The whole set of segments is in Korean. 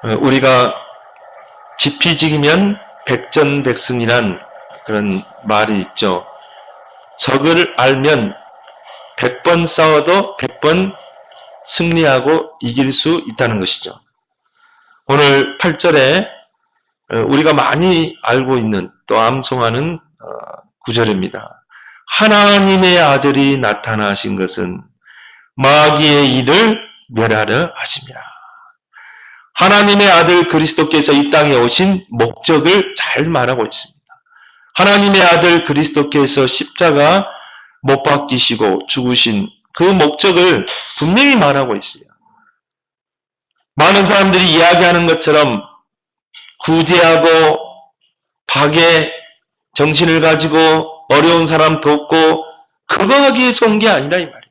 우리가 지피지기면 백전백승이란 그런 말이 있죠. 적을 알면 100번 싸워도 100번 승리하고 이길 수 있다는 것이죠. 오늘 8절에 우리가 많이 알고 있는 또 암송하는 구절입니다. 하나님의 아들이 나타나신 것은 마귀의 일을 멸하려 하심이라. 하나님의 아들 그리스도께서 이 땅에 오신 목적을 잘 말하고 있습니다. 하나님의 아들 그리스도께서 십자가 못 박히시고 죽으신 그 목적을 분명히 말하고 있어요. 많은 사람들이 이야기하는 것처럼 구제하고 박의 정신을 가지고 어려운 사람 돕고 그거 하기 위해서 온 게 아니라 이 말이에요.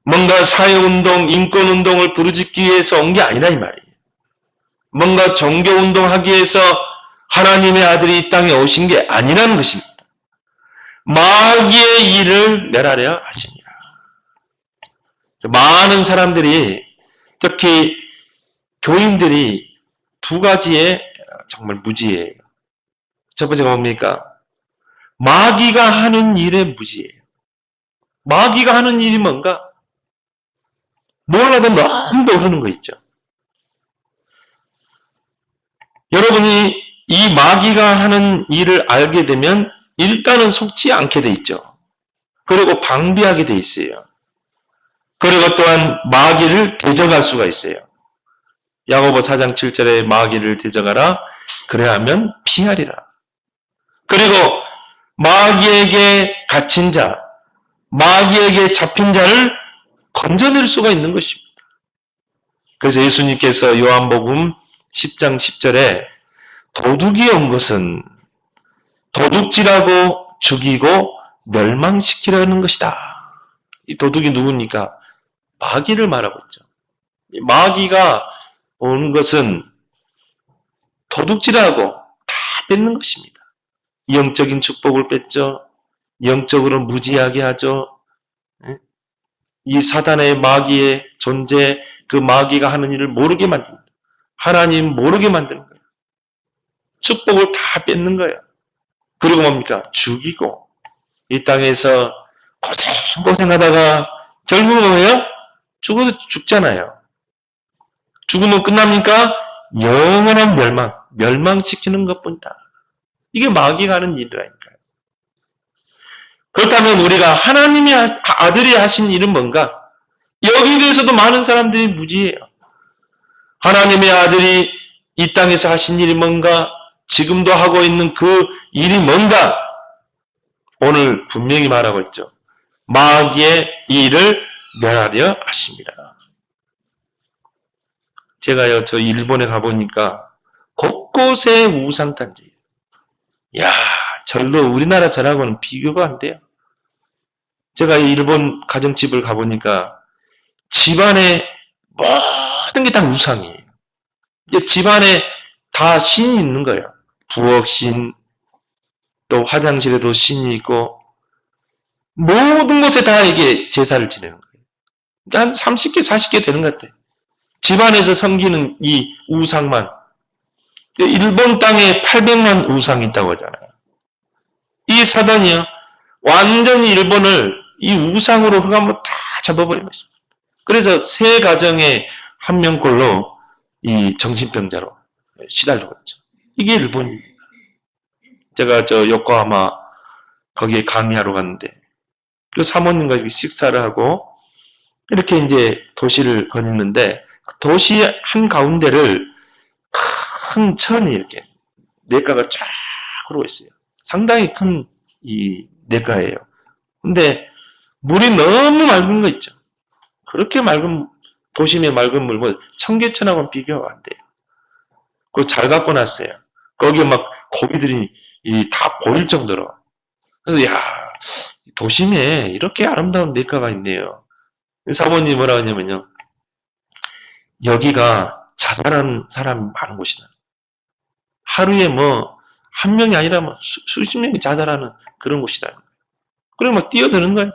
뭔가 사회운동, 인권운동을 부르짖기 위해서 온 게 아니라 이 말이에요. 뭔가 종교운동 하기 위해서 하나님의 아들이 이 땅에 오신 게 아니라는 것입니다. 마귀의 일을 멸하려 하시니라. 많은 사람들이, 특히 교인들이 두 가지에 정말 무지해요. 첫 번째가 뭡니까? 마귀가 하는 일에 무지해요. 마귀가 하는 일이 뭔가? 몰라도 너무 모르는 거 있죠. 여러분이 이 마귀가 하는 일을 알게 되면 일단은 속지 않게 돼 있죠. 그리고 방비하게 돼 있어요. 그리고 또한 마귀를 대적할 수가 있어요. 야고보 4장 7절에 마귀를 대적하라. 그래야하면 피하리라. 그리고 마귀에게 갇힌 자, 마귀에게 잡힌 자를 건져낼 수가 있는 것입니다. 그래서 예수님께서 요한복음 10장 10절에 도둑이 온 것은 도둑질하고 죽이고 멸망시키려는 것이다. 이 도둑이 누굽니까? 마귀를 말하고 있죠. 마귀가 온 것은 도둑질하고 다 뺏는 것입니다. 영적인 축복을 뺏죠. 영적으로 무지하게 하죠. 이 사단의 마귀의 존재, 그 마귀가 하는 일을 모르게 만듭니다. 하나님 모르게 만드는 거예요. 축복을 다 뺏는 거예요. 그리고 뭡니까? 죽이고 이 땅에서 고생하다가 결국은 뭐예요? 죽어도 죽잖아요. 죽으면 끝납니까? 영원한 멸망시키는 것뿐이다. 이게 마귀가 하는 일이라니까요. 그렇다면 우리가 하나님의 아들이 하신 일은 뭔가? 여기에 대해서도 많은 사람들이 무지해요. 하나님의 아들이 이 땅에서 하신 일이 뭔가? 지금도 하고 있는 그 일이 뭔가? 오늘 분명히 말하고 있죠. 마귀의 일을 멸하려 하십니다. 제가요, 저 일본에 가보니까 곳곳에 우상단지예요. 야, 절도 우리나라 절하고는 비교가 안 돼요. 제가 일본 가정집을 가보니까 집안에 모든 게 다 우상이에요. 집안에 다 신이 있는 거예요. 부엌신, 또 화장실에도 신이 있고 모든 곳에 다 이게 제사를 지내는 거예요. 한 30개, 40개 되는 것 같아요. 집안에서 섬기는 이 우상만. 일본 땅에 800만 우상이 있다고 하잖아요. 이 사단이요, 완전히 일본을 이 우상으로 흑암으로 다 잡아버린 것입니다. 그래서 세 가정에 한 명꼴로 이 정신병자로 시달리고 있죠. 이게 일본입니다. 제가 저 요코하마 거기에 강의하러 갔는데 그 사모님과 식사를 하고 이렇게 이제 도시를 거니는데 도시 한 가운데를 큰 천이 이렇게 냇가가 쫙 흐르고 있어요. 상당히 큰 이 냇가예요. 근데 물이 너무 맑은 거 있죠. 그렇게 맑은 도심의 맑은 물, 뭐 청계천하고는 비교가 안 돼요. 그거 잘 갖고 놨어요. 거기에 막 고기들이 다 보일 정도로. 그래서 야, 도심에 이렇게 아름다운 냇가가 있네요. 사모님이 뭐라 하냐면요, 여기가 자살한 사람이 많은 곳이다. 하루에 뭐 한 명이 아니라 뭐 수십 명이 자살하는 그런 곳이다. 그래 막 뛰어드는 거예요.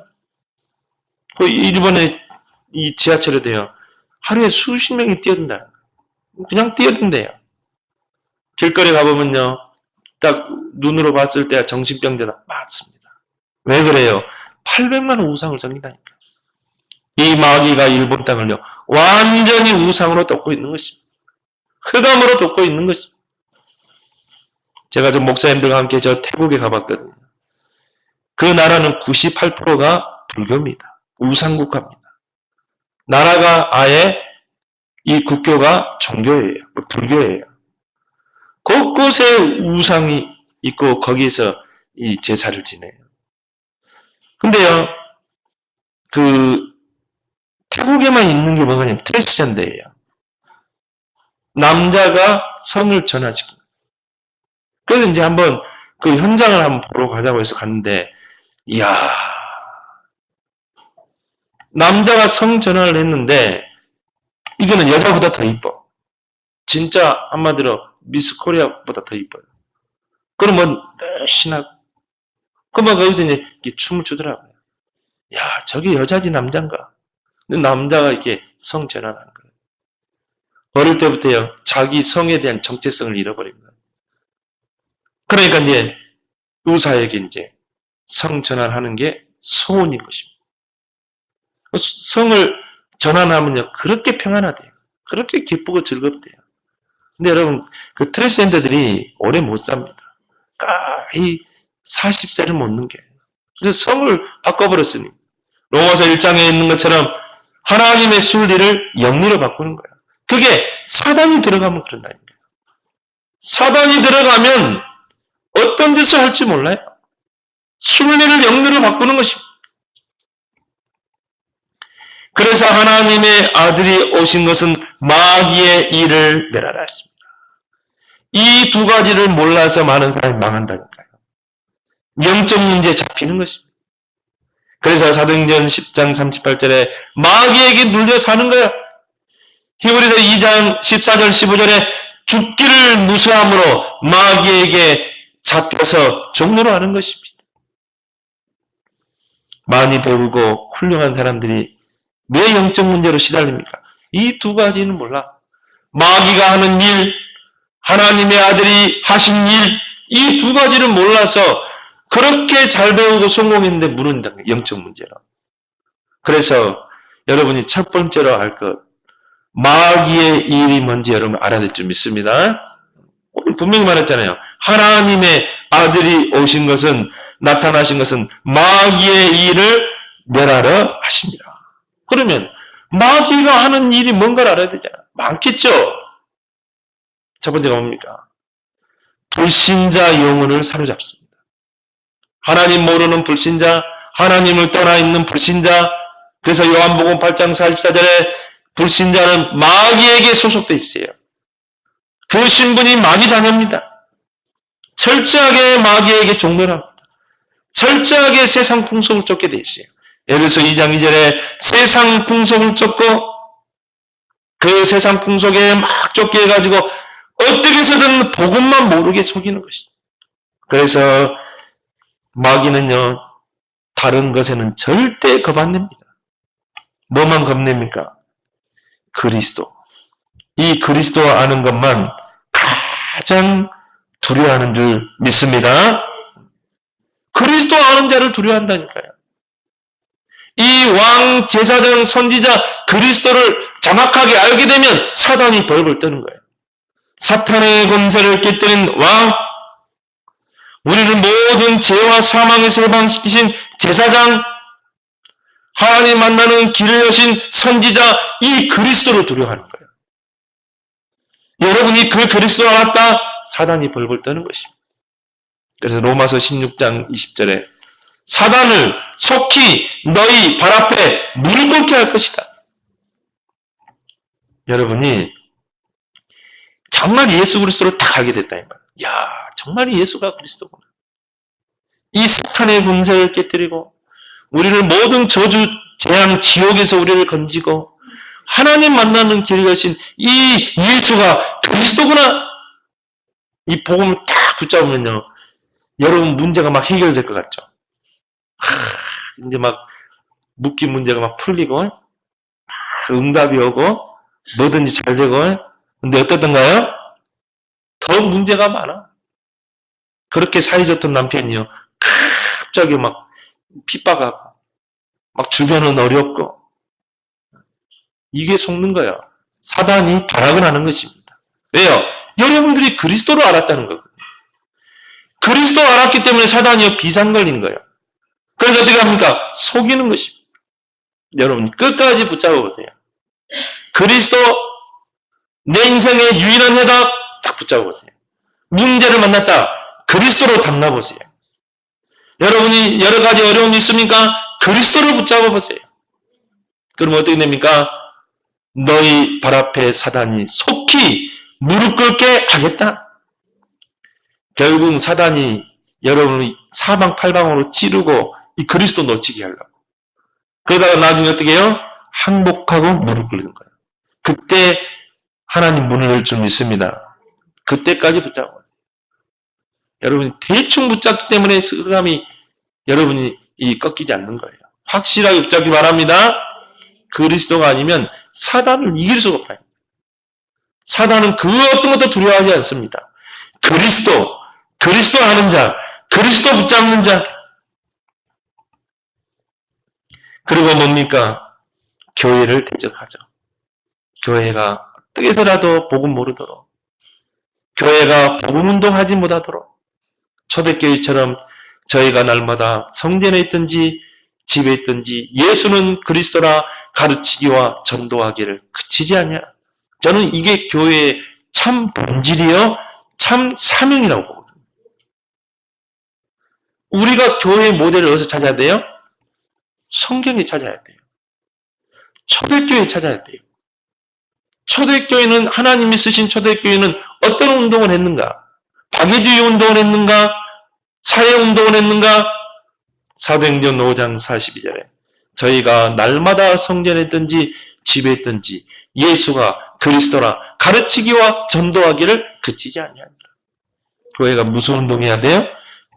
그 일본의 이 지하철에 대요, 하루에 수십 명이 뛰어든다. 그냥 뛰어든대요. 길거리 가보면요. 딱 눈으로 봤을 때 정신병자다. 맞습니다. 왜 그래요? 800만 우상을 섬긴다니까. 이 마귀가 일본 땅을요. 완전히 우상으로 덮고 있는 것입니다. 흑암으로 덮고 있는 것입니다. 제가 좀 목사님들과 함께 저 태국에 가봤거든요. 그 나라는 98%가 불교입니다. 우상국가입니다. 나라가 아예 이 국교가 종교예요. 불교예요. 곳곳에 우상이 있고 거기에서 이 제사를 지내요. 근데요, 태국에만 있는 게 뭐냐면 트랜스젠더예요. 남자가 성을 전환시킵니다. 그래서 이제 한번 그 현장을 한번 보러 가자고 해서 갔는데, 이야, 남자가 성 전환을 했는데, 이거는 여자보다 더 이뻐. 진짜 한마디로 미스 코리아보다 더 이뻐요. 그러면 날씬하고. 그러면 거기서 이제 춤을 추더라고요. 야, 저게 여자지 남자인가? 남자가 이렇게 성 전환하는 거예요. 어릴 때부터요, 자기 성에 대한 정체성을 잃어버립니다. 그러니까 이제 의사에게 이제 성 전환하는 게 소원인 것입니다. 성을 전환하면요, 그렇게 평안하대요. 그렇게 기쁘고 즐겁대요. 근데 여러분, 그 트랜스젠더들이 오래 못 삽니다. 이 40세를 못 넘겨요. 그래서 성을 바꿔버렸으니, 로마서 1장에 있는 것처럼 하나님의 순리를 영리로 바꾸는 거예요. 그게 사단이 들어가면 그런다는 거예요. 사단이 들어가면 어떤 짓을 할지 몰라요. 순리를 영리로 바꾸는 것입니다. 그래서 하나님의 아들이 오신 것은 마귀의 일을 멸하라 했습니다. 이 두 가지를 몰라서 많은 사람이 망한다니까요. 영적 문제에 잡히는 것입니다. 그래서 사도행전 10장 38절에 마귀에게 눌려 사는 거야. 히브리서 2장 14절 15절에 죽기를 무수함으로 마귀에게 잡혀서 종로로 하는 것입니다. 많이 배우고 훌륭한 사람들이 왜 영적 문제로 시달립니까? 이 두 가지는 몰라. 마귀가 하는 일, 하나님의 아들이 하신 일, 이 두 가지를 몰라서 그렇게 잘 배우고 성공했는데 무너진다. 영적 문제로. 그래서 여러분이 첫 번째로 알 것, 마귀의 일이 뭔지 여러분 알아야 될 줄 믿습니다. 오늘 분명히 말했잖아요. 하나님의 아들이 오신 것은, 나타나신 것은 마귀의 일을 멸하러 하십니다. 그러면 마귀가 하는 일이 뭔가를 알아야 되잖아요. 많겠죠? 첫 번째가 뭡니까? 불신자 영혼을 사로잡습니다. 하나님 모르는 불신자, 하나님을 떠나 있는 불신자. 그래서 요한복음 8장 44절에 불신자는 마귀에게 소속되어 있어요. 그 신분이 마귀 자녀입니다. 철저하게 마귀에게 종노합니다. 철저하게 세상 풍속을 쫓게 되어 있어요. 에베소 2장 2절에 세상 풍속을 쫓고 그 세상 풍속에 막 쫓게 해가지고 어떻게 해서든 복음만 모르게 속이는 것이죠. 그래서 마귀는요, 다른 것에는 절대 겁 안 냅니다. 뭐만 겁냅니까? 그리스도. 이 그리스도 아는 것만 가장 두려워하는 줄 믿습니다. 그리스도 아는 자를 두려워한다니까요. 이 왕, 제사장, 선지자 그리스도를 정확하게 알게 되면 사단이 벌벌 떠는 거예요. 사탄의 권세를 깨뜨린 왕, 우리를 모든 죄와 사망에서 해방시키신 제사장, 하나님 만나는 길을 여신 선지자, 이 그리스도를 두려워하는 거예요. 여러분이 그 그리스도 알았다? 사단이 벌벌 떠는 것입니다. 그래서 로마서 16장 20절에 사단을 속히 너희 발 앞에 무릎 꿇게 할 것이다. 여러분이 정말 예수 그리스도를 다 알게 됐다 이 말. 야, 정말 예수가 그리스도구나. 이 사탄의 군세를 깨뜨리고 우리를 모든 저주, 재앙, 지옥에서 우리를 건지고 하나님 만나는 길을 여신 이 예수가 그리스도구나. 이 복음을 딱 붙잡으면요, 여러분 문제가 막 해결될 것 같죠. 이제 막 묶인 문제가 막 풀리고, 응답이 오고, 뭐든지 잘 되고, 근데 어떻던가요? 더 문제가 많아. 그렇게 사이좋던 남편이요. 갑자기 막 핍박하고, 막 주변은 어렵고, 이게 속는 거예요. 사단이 발악을 하는 것입니다. 왜요? 여러분들이 그리스도를 알았다는 거거든요. 그리스도 알았기 때문에 사단이 비상 걸린 거예요. 그래서 어떻게 합니까? 속이는 것입니다. 여러분 끝까지 붙잡아 보세요. 그리스도 내 인생의 유일한 해답 딱 붙잡아 보세요. 문제를 만났다. 그리스도로 담나 보세요. 여러분이 여러 가지 어려움이 있습니까? 그리스도를 붙잡아 보세요. 그러면 어떻게 됩니까? 너희 발 앞에 사단이 속히 무릎 꿇게 하겠다. 결국 사단이 여러분을 사방팔방으로 찌르고 이 그리스도 놓치게 하려고. 그러다가 나중에 어떻게 해요? 항복하고 무릎 꿇는 거예요. 그때 하나님 문을 열 줄 믿습니다. 그때까지 붙잡아 보세요. 여러분이 대충 붙잡기 때문에 흑암이 여러분이 꺾이지 않는 거예요. 확실하게 붙잡기 바랍니다. 그리스도가 아니면 사단을 이길 수가 없다. 사단은 그 어떤 것도 두려워하지 않습니다. 그리스도 아는 자, 그리스도 붙잡는 자. 그리고 뭡니까? 교회를 대적하죠. 교회가 어떻게 해서라도 복음 모르도록, 교회가 복음 운동하지 못하도록, 초대교회처럼 저희가 날마다 성전에 있든지 집에 있든지 예수는 그리스도라 가르치기와 전도하기를 그치지 않냐. 저는 이게 교회의 참 본질이요, 참 사명이라고 보거든요. 우리가 교회의 모델을 어디서 찾아야 돼요? 성경에 찾아야 돼요. 초대교회에 찾아야 돼요. 초대교회는 하나님이 쓰신 초대교회는 어떤 운동을 했는가? 박애주의 운동을 했는가? 사회운동을 했는가? 사도행전 5장 42절에 저희가 날마다 성전에 있든지 집에 있든지 예수가 그리스도라 가르치기와 전도하기를 그치지 아니하니라. 교회가 무슨 운동해야 돼요?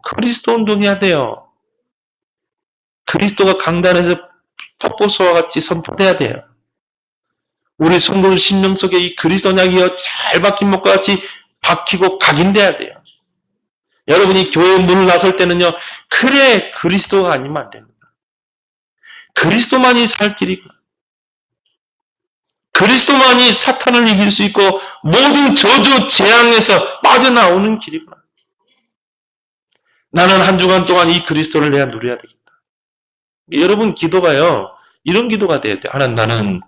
그리스도 운동해야 돼요. 그리스도가 강단에서 폭포수와 같이 선포돼야 돼요. 우리 성도들 심령 속에 이 그리스도 약이여 잘 박힌 못과 같이 박히고 각인돼야 돼요. 여러분이 교회 문을 나설 때는요, 그래 그리스도가 아니면 안 됩니다. 그리스도만이 살 길이구나. 그리스도만이 사탄을 이길 수 있고 모든 저주 재앙에서 빠져나오는 길이구나. 나는 한 주간 동안 이 그리스도를 내가 누려야 되겠다. 여러분 기도가요, 이런 기도가 돼야 돼요. 하나님, 나는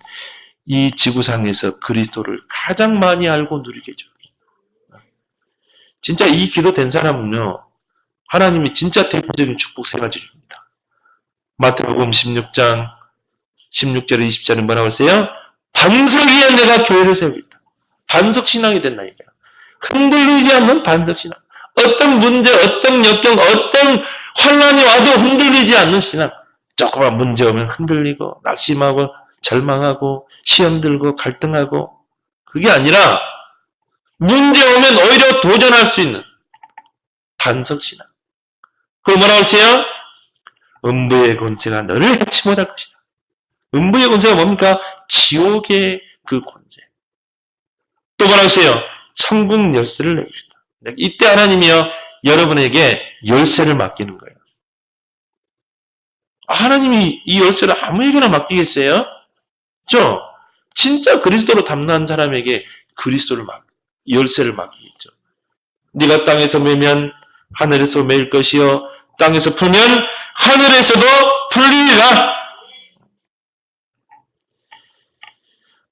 이 지구상에서 그리스도를 가장 많이 알고 누리게 해줘. 진짜 이 기도 된 사람은요, 하나님이 진짜 대표적인 축복 세 가지 줍니다. 마태복음 16장 16절에 20절에 뭐라고 하세요? 반석 위에 내가 교회를 세우겠다. 반석신앙이 된다니까요. 흔들리지 않는 반석신앙. 어떤 문제, 어떤 역경, 어떤 환란이 와도 흔들리지 않는 신앙. 조그만 문제 오면 흔들리고 낙심하고 절망하고 시험 들고 갈등하고, 그게 아니라 문제 오면 오히려 도전할 수 있는 반석신앙. 그걸 뭐라고 하세요? 음부의 권세가 너를 해치 못할 것이다. 음부의 권세가 뭡니까? 지옥의 그 권세. 또 뭐라고 하세요? 천국 열쇠를 내주시다. 이때 하나님이요, 여러분에게 열쇠를 맡기는 거예요. 하나님이 이 열쇠를 아무에게나 맡기겠어요? 그렇죠? 진짜 그리스도로 담는 사람에게 그리스도를 열쇠를 맡기겠죠. 네가 땅에서 매면 하늘에서 매일 것이요 땅에서 풀면 하늘에서도 풀리리라.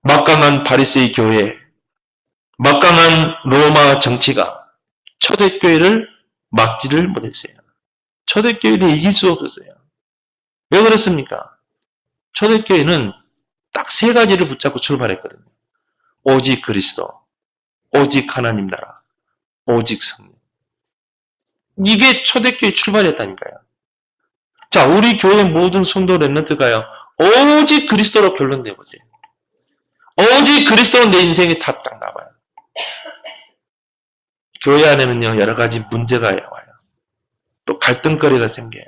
막강한 바리새이 교회, 막강한 로마 정치가 초대교회를 막지를 못했어요. 초대교회를 이길 수 없었어요. 왜 그랬습니까? 초대교회는 딱 세 가지를 붙잡고 출발했거든요. 오직 그리스도, 오직 하나님 나라, 오직 성령. 이게 초대교회 출발이었다니까요. 자, 우리 교회 모든 성도 랩런트가요, 오직 그리스도로 결론 내보세요. 오직 그리스도는 내 인생에 다 딱 나와요. 교회 안에는요, 여러 가지 문제가 와요. 또 갈등거리가 생겨요.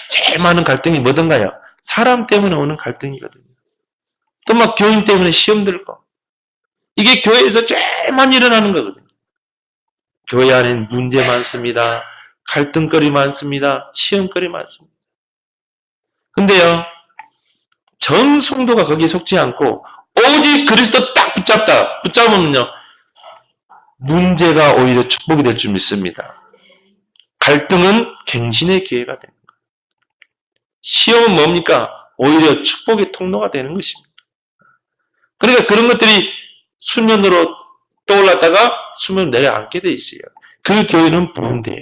제일 많은 갈등이 뭐든가요? 사람 때문에 오는 갈등이거든요. 또 막 교인 때문에 시험 들고. 이게 이게 교회에서 제일 많이 일어나는 거거든요. 교회 안에는 문제 많습니다. 갈등거리 많습니다. 시험거리 많습니다. 근데요, 전 성도가 거기에 속지 않고 오직 그리스도 딱 붙잡으면요, 문제가 오히려 축복이 될 줄 믿습니다. 갈등은 갱신의 기회가 됩니다. 시험은 뭡니까? 오히려 축복의 통로가 되는 것입니다. 그러니까 그런 것들이 수면으로 떠올랐다가 수면으로 내려앉게 돼 있어요. 그 교회는 부흥돼요.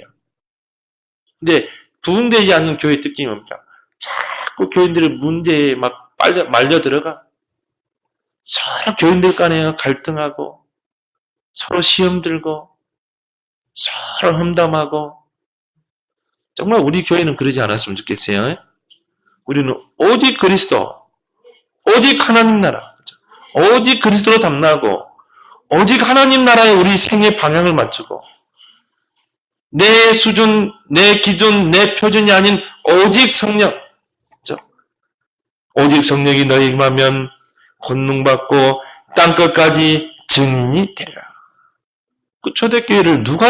근데 부흥되지 않는 교회의 특징이 뭡니까? 자꾸 교인들의 문제에 막 말려 들어가. 서로 교인들 간에 갈등하고, 서로 시험 들고, 서로 험담하고. 정말 우리 교회는 그러지 않았으면 좋겠어요. 우리는 오직 그리스도, 오직 하나님 나라, 오직 그리스도로 담나고, 오직 하나님 나라에 우리 생의 방향을 맞추고, 내 수준, 내 기준, 내 표준이 아닌 오직 성령, 오직 성령이 너희 임하면 권능받고 땅끝까지 증인이 되리라. 그 초대교회를 누가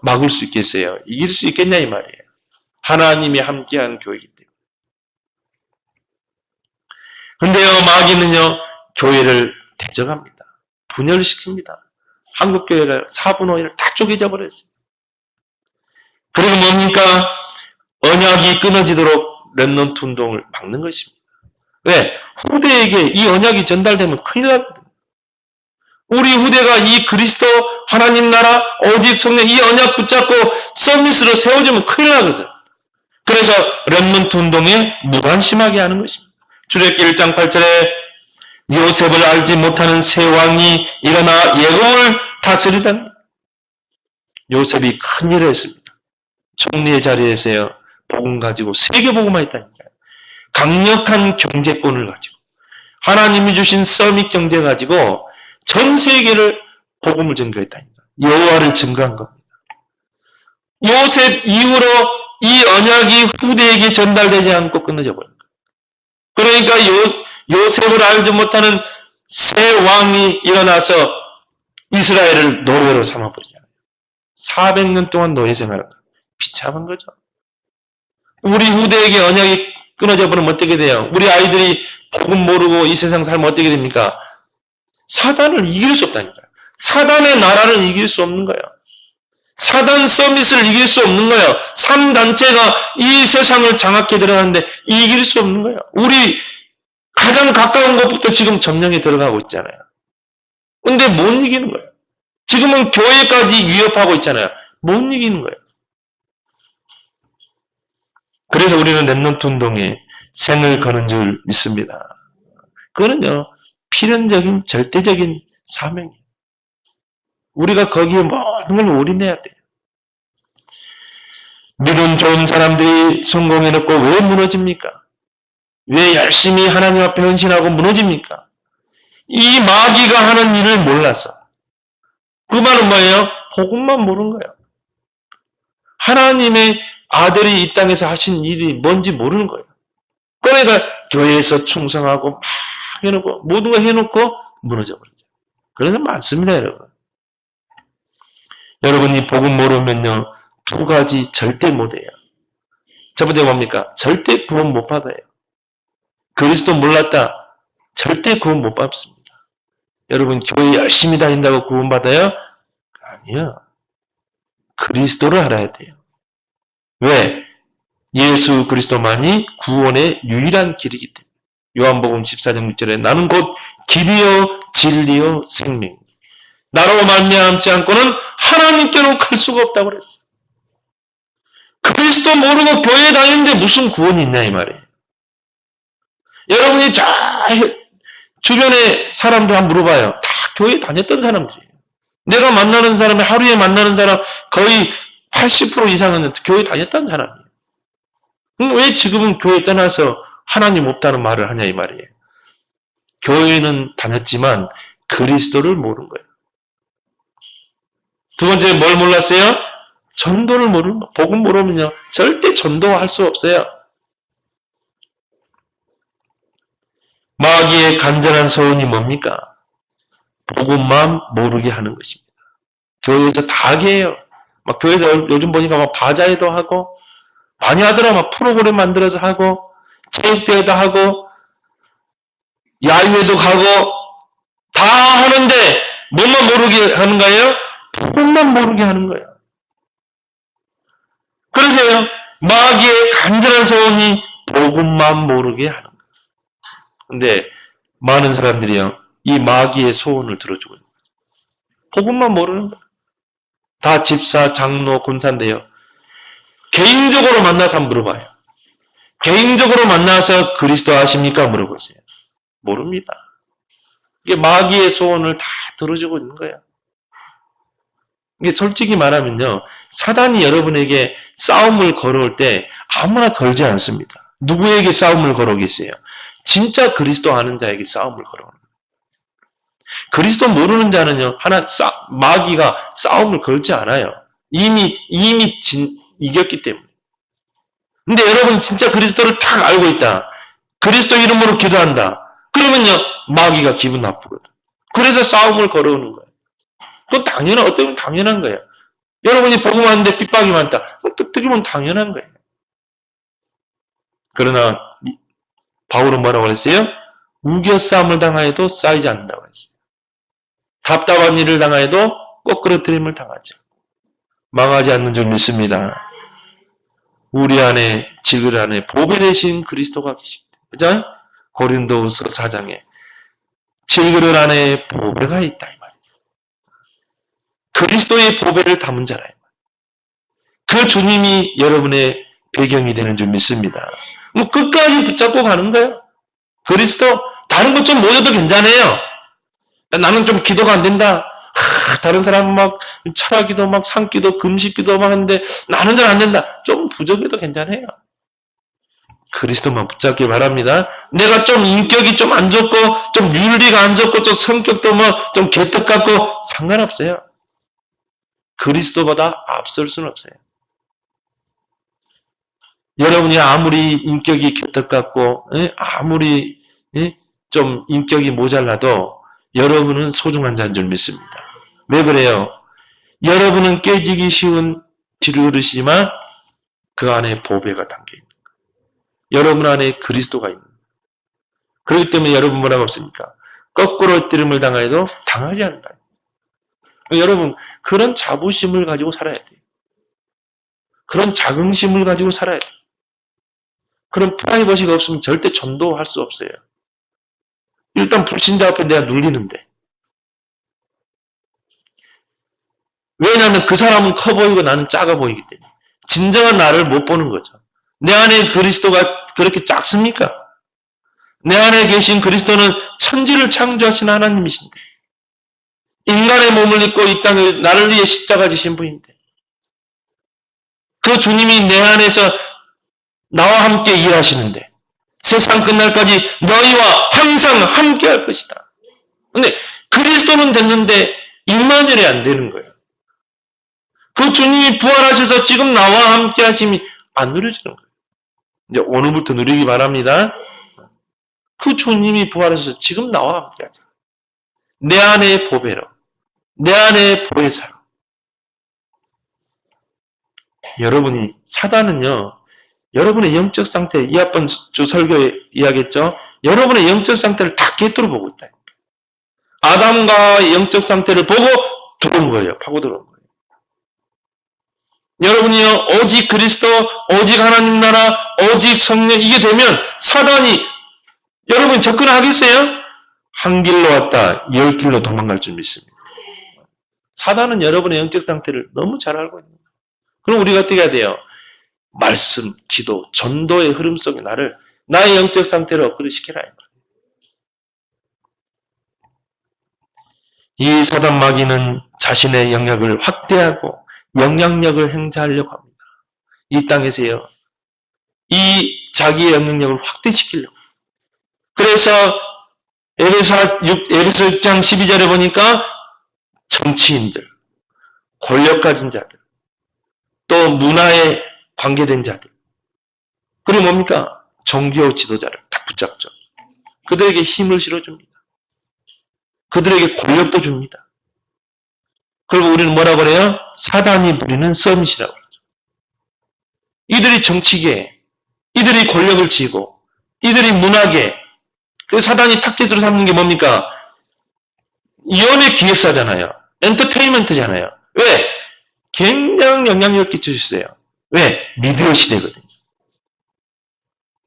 막을 수 있겠어요? 이길 수 있겠냐 이 말이에요. 하나님이 함께하는 교회이기 때문에. 근데요, 마귀는요, 교회를 대적합니다. 분열시킵니다. 한국교회가 4분의 1을 다 쪼개져 버렸어요. 그리고 뭡니까? 언약이 끊어지도록 렘넌트 운동을 막는 것입니다. 왜? 후대에게 이 언약이 전달되면 큰일 나거든요. 우리 후대가 이 그리스도 하나님 나라 오직 성령 이 언약 붙잡고 서밋으로 세워지면 큰일 나거든. 그래서 렘넌트 운동에 무관심하게 하는 것입니다. 출애굽기 1장 8절에 요셉을 알지 못하는 새 왕이 일어나 예국을 다스리던 요셉이 큰 일을 했습니다. 총리의 자리에서요, 복음 가지고 세계 복음만 했다니까요. 강력한 경제권을 가지고 하나님이 주신 서밋 경제 가지고 전 세계를 복음을 증거했다니까. 여호와를 증거한 겁니다. 요셉 이후로 이 언약이 후대에게 전달되지 않고 끊어져 버린 거예요. 그러니까 요셉을 알지 못하는 새 왕이 일어나서 이스라엘을 노예로 삼아버리잖아요. 400년 동안 노예 생활을 비참한 거죠. 우리 후대에게 언약이 끊어져 버리면 어떻게 돼요? 우리 아이들이 복음 모르고 이 세상 살면 어떻게 됩니까? 사단을 이길 수 없다니까요. 사단의 나라를 이길 수 없는 거예요. 사단 서밋을 이길 수 없는 거예요. 3단체가 이 세상을 장악해 들어가는데 이길 수 없는 거예요. 우리 가장 가까운 것부터 지금 점령에 들어가고 있잖아요. 근데 못 이기는 거예요. 지금은 교회까지 위협하고 있잖아요. 못 이기는 거예요. 그래서 우리는 렘넌트 운동에 생을 거는 줄 믿습니다. 그거는요, 필연적인 절대적인 사명이에요. 우리가 거기에 모든 걸 올인해야 돼요. 믿음 좋은 사람들이 성공해놓고 왜 무너집니까? 왜 열심히 하나님 앞에 헌신하고 무너집니까? 이 마귀가 하는 일을 몰라서. 그 말은 뭐예요? 복음만 모르는 거예요. 하나님의 아들이 이 땅에서 하신 일이 뭔지 모르는 거예요. 그러니까 교회에서 충성하고 막 해놓고 모든 거 해놓고 무너져 버리죠. 그래서 많습니다, 여러분. 여러분이 복음 모르면요, 두 가지 절대 못해요. 첫 번째 뭡니까? 절대 구원 못 받아요. 그리스도 몰랐다. 절대 구원 못 받습니다. 여러분 교회 열심히 다닌다고 구원 받아요? 아니요. 그리스도를 알아야 돼요. 왜? 예수 그리스도만이 구원의 유일한 길이기 때문에. 요한복음 14장 6절에 나는 곧 길이요 진리요 생명. 나로 말미암지 않고는 하나님께로 갈 수가 없다고 그랬어요. 그리스도 모르고 교회 다니는데 무슨 구원이 있냐 이 말이에요. 여러분이 주변에 사람들 한번 물어봐요. 다 교회 다녔던 사람들이에요. 내가 만나는 사람이 하루에 만나는 사람 거의 80% 이상은 교회 다녔던 사람이에요. 왜 지금은 교회 떠나서 하나님 없다는 말을 하냐 이 말이에요. 교회는 다녔지만 그리스도를 모르는 거예요. 두 번째 뭘 몰랐어요? 전도를 모르는 거. 복음 모르면요 절대 전도할 수 없어요. 마귀의 간절한 소원이 뭡니까? 복음만 모르게 하는 것입니다. 교회에서 다 하게 해요. 막 교회에서 요즘 보니까 막 바자회도 하고, 많이 하더라. 막 프로그램 만들어서 하고, 체육대회도 하고, 야유회도 가고, 다 하는데, 뭐만 모르게 하는 거예요? 복음만 모르게 하는 거예요. 그러세요. 마귀의 간절한 소원이 복음만 모르게 하는 거예요. 근데 많은 사람들이요, 이 마귀의 소원을 들어주고 있는 거예요. 복음만 모르는 거예요. 다 집사, 장로, 권사인데요. 개인적으로 만나서 한번 물어봐요. 개인적으로 만나서 그리스도 아십니까? 물어보세요. 모릅니다. 이게 마귀의 소원을 다 들어주고 있는 거예요. 이게 솔직히 말하면요, 사단이 여러분에게 싸움을 걸어올 때 아무나 걸지 않습니다. 누구에게 싸움을 걸어오겠어요? 진짜 그리스도 아는 자에게 싸움을 걸어오는 거예요. 그리스도 모르는 자는요, 마귀가 싸움을 걸지 않아요. 이미 이겼기 때문에. 근데 여러분이 진짜 그리스도를 딱 알고 있다. 그리스도 이름으로 기도한다. 그러면요, 마귀가 기분 나쁘거든. 그래서 싸움을 걸어오는 거예요. 그건 어떻게 보면 당연한 거예요. 여러분이 복음하는데 핍박이 많다. 어떻게 보면 당연한 거예요. 그러나 바울은 뭐라고 했어요? 우겨싸움을 당하여도 쌓이지 않는다고 했어요. 답답한 일을 당하여도 꼬꾸러뜨림을 당하죠. 망하지 않는 줄 믿습니다. 우리 안에, 지글 안에 보배 되신 그리스도가 계십니다. 그죠? 고린도후서 4장에 지글 안에 보배가 있다 이 말이에요. 그리스도의 보배를 담은 자라 이 말이에요. 그 주님이 여러분의 배경이 되는 줄 믿습니다. 뭐 끝까지 붙잡고 가는 거예요. 그리스도 다른 것 좀 모여도 괜찮아요. 나는 좀 기도가 안 된다. 다른 사람은 막 철학기도 막 산기도 금식기도 막 하는데 나는 잘 안 된다. 좀 부족해도 괜찮아요. 그리스도만 붙잡길 바랍니다. 내가 좀 인격이 좀 안 좋고 좀 윤리가 안 좋고 좀 성격도 뭐 좀 개떡 같고 상관없어요. 그리스도보다 앞설 수는 없어요. 여러분이 아무리 인격이 개떡 같고 아무리 좀 인격이 모자라도 여러분은 소중한 자인 줄 믿습니다. 왜 그래요? 여러분은 깨지기 쉬운 뒷그릇이지만 그 안에 보배가 담겨있는 거예요. 여러분 안에 그리스도가 있는 거예요. 그렇기 때문에 여러분 뭐라고 없습니까? 거꾸로 뜨림을 당하여도 당하지 않는다. 여러분 그런 자부심을 가지고 살아야 돼요. 그런 자긍심을 가지고 살아야 돼요. 그런 프라이버시가 없으면 절대 전도할 수 없어요. 일단 불신자 앞에 내가 눌리는데. 왜냐하면 그 사람은 커 보이고 나는 작아 보이기 때문에. 진정한 나를 못 보는 거죠. 내 안에 그리스도가 그렇게 작습니까? 내 안에 계신 그리스도는 천지를 창조하신 하나님이신데 인간의 몸을 입고 이 땅에 나를 위해 십자가 지신 분인데 그 주님이 내 안에서 나와 함께 일하시는데 세상 끝날까지 너희와 항상 함께 할 것이다. 근데 그리스도는 됐는데 임마누엘이 안 되는 거예요. 그 주님이 부활하셔서 지금 나와 함께 하심이 안 누려지는 거예요. 이제 오늘부터 누리기 바랍니다. 그 주님이 부활하셔서 지금 나와 함께 하자. 내 안의 보배로, 내 안의 보혜사로. 여러분이 사단은요. 여러분의 영적 상태, 이학번 주 설교에 이야기했죠. 여러분의 영적 상태를 다 꿰뚫어 보고 있다. 아담과 영적 상태를 보고 들어온 거예요. 파고 들어온 거예요. 여러분이요, 오직 그리스도, 오직 하나님 나라, 오직 성령, 이게 되면 사단이 여러분 접근하겠어요? 한 길로 왔다, 10길로 도망갈 줄 믿습니다. 사단은 여러분의 영적 상태를 너무 잘 알고 있는 거예요. 그럼 우리가 어떻게 해야 돼요? 말씀, 기도, 전도의 흐름 속에 나의 영적 상태를 업그레이드 시켜라. 이 사단 마귀는 자신의 영역을 확대하고 영향력을 행사하려고 합니다. 이 땅에서요. 이 자기의 영향력을 확대시키려고. 그래서 에베소 6장 12절에 보니까 정치인들, 권력 가진 자들, 또 문화에 관계된 자들, 그리고 뭡니까? 종교 지도자를 딱 붙잡죠. 그들에게 힘을 실어줍니다. 그들에게 권력도 줍니다. 그리고 우리는 뭐라고 그래요? 사단이 부리는 썸밋이라고 그러죠. 이들이 정치계, 이들이 권력을 쥐고, 이들이 문화계, 그 사단이 타깃으로 삼는 게 뭡니까? 연예 기획사잖아요. 엔터테인먼트잖아요. 왜? 굉장히 영향력 끼쳐주세요. 왜? 미디어 시대거든요.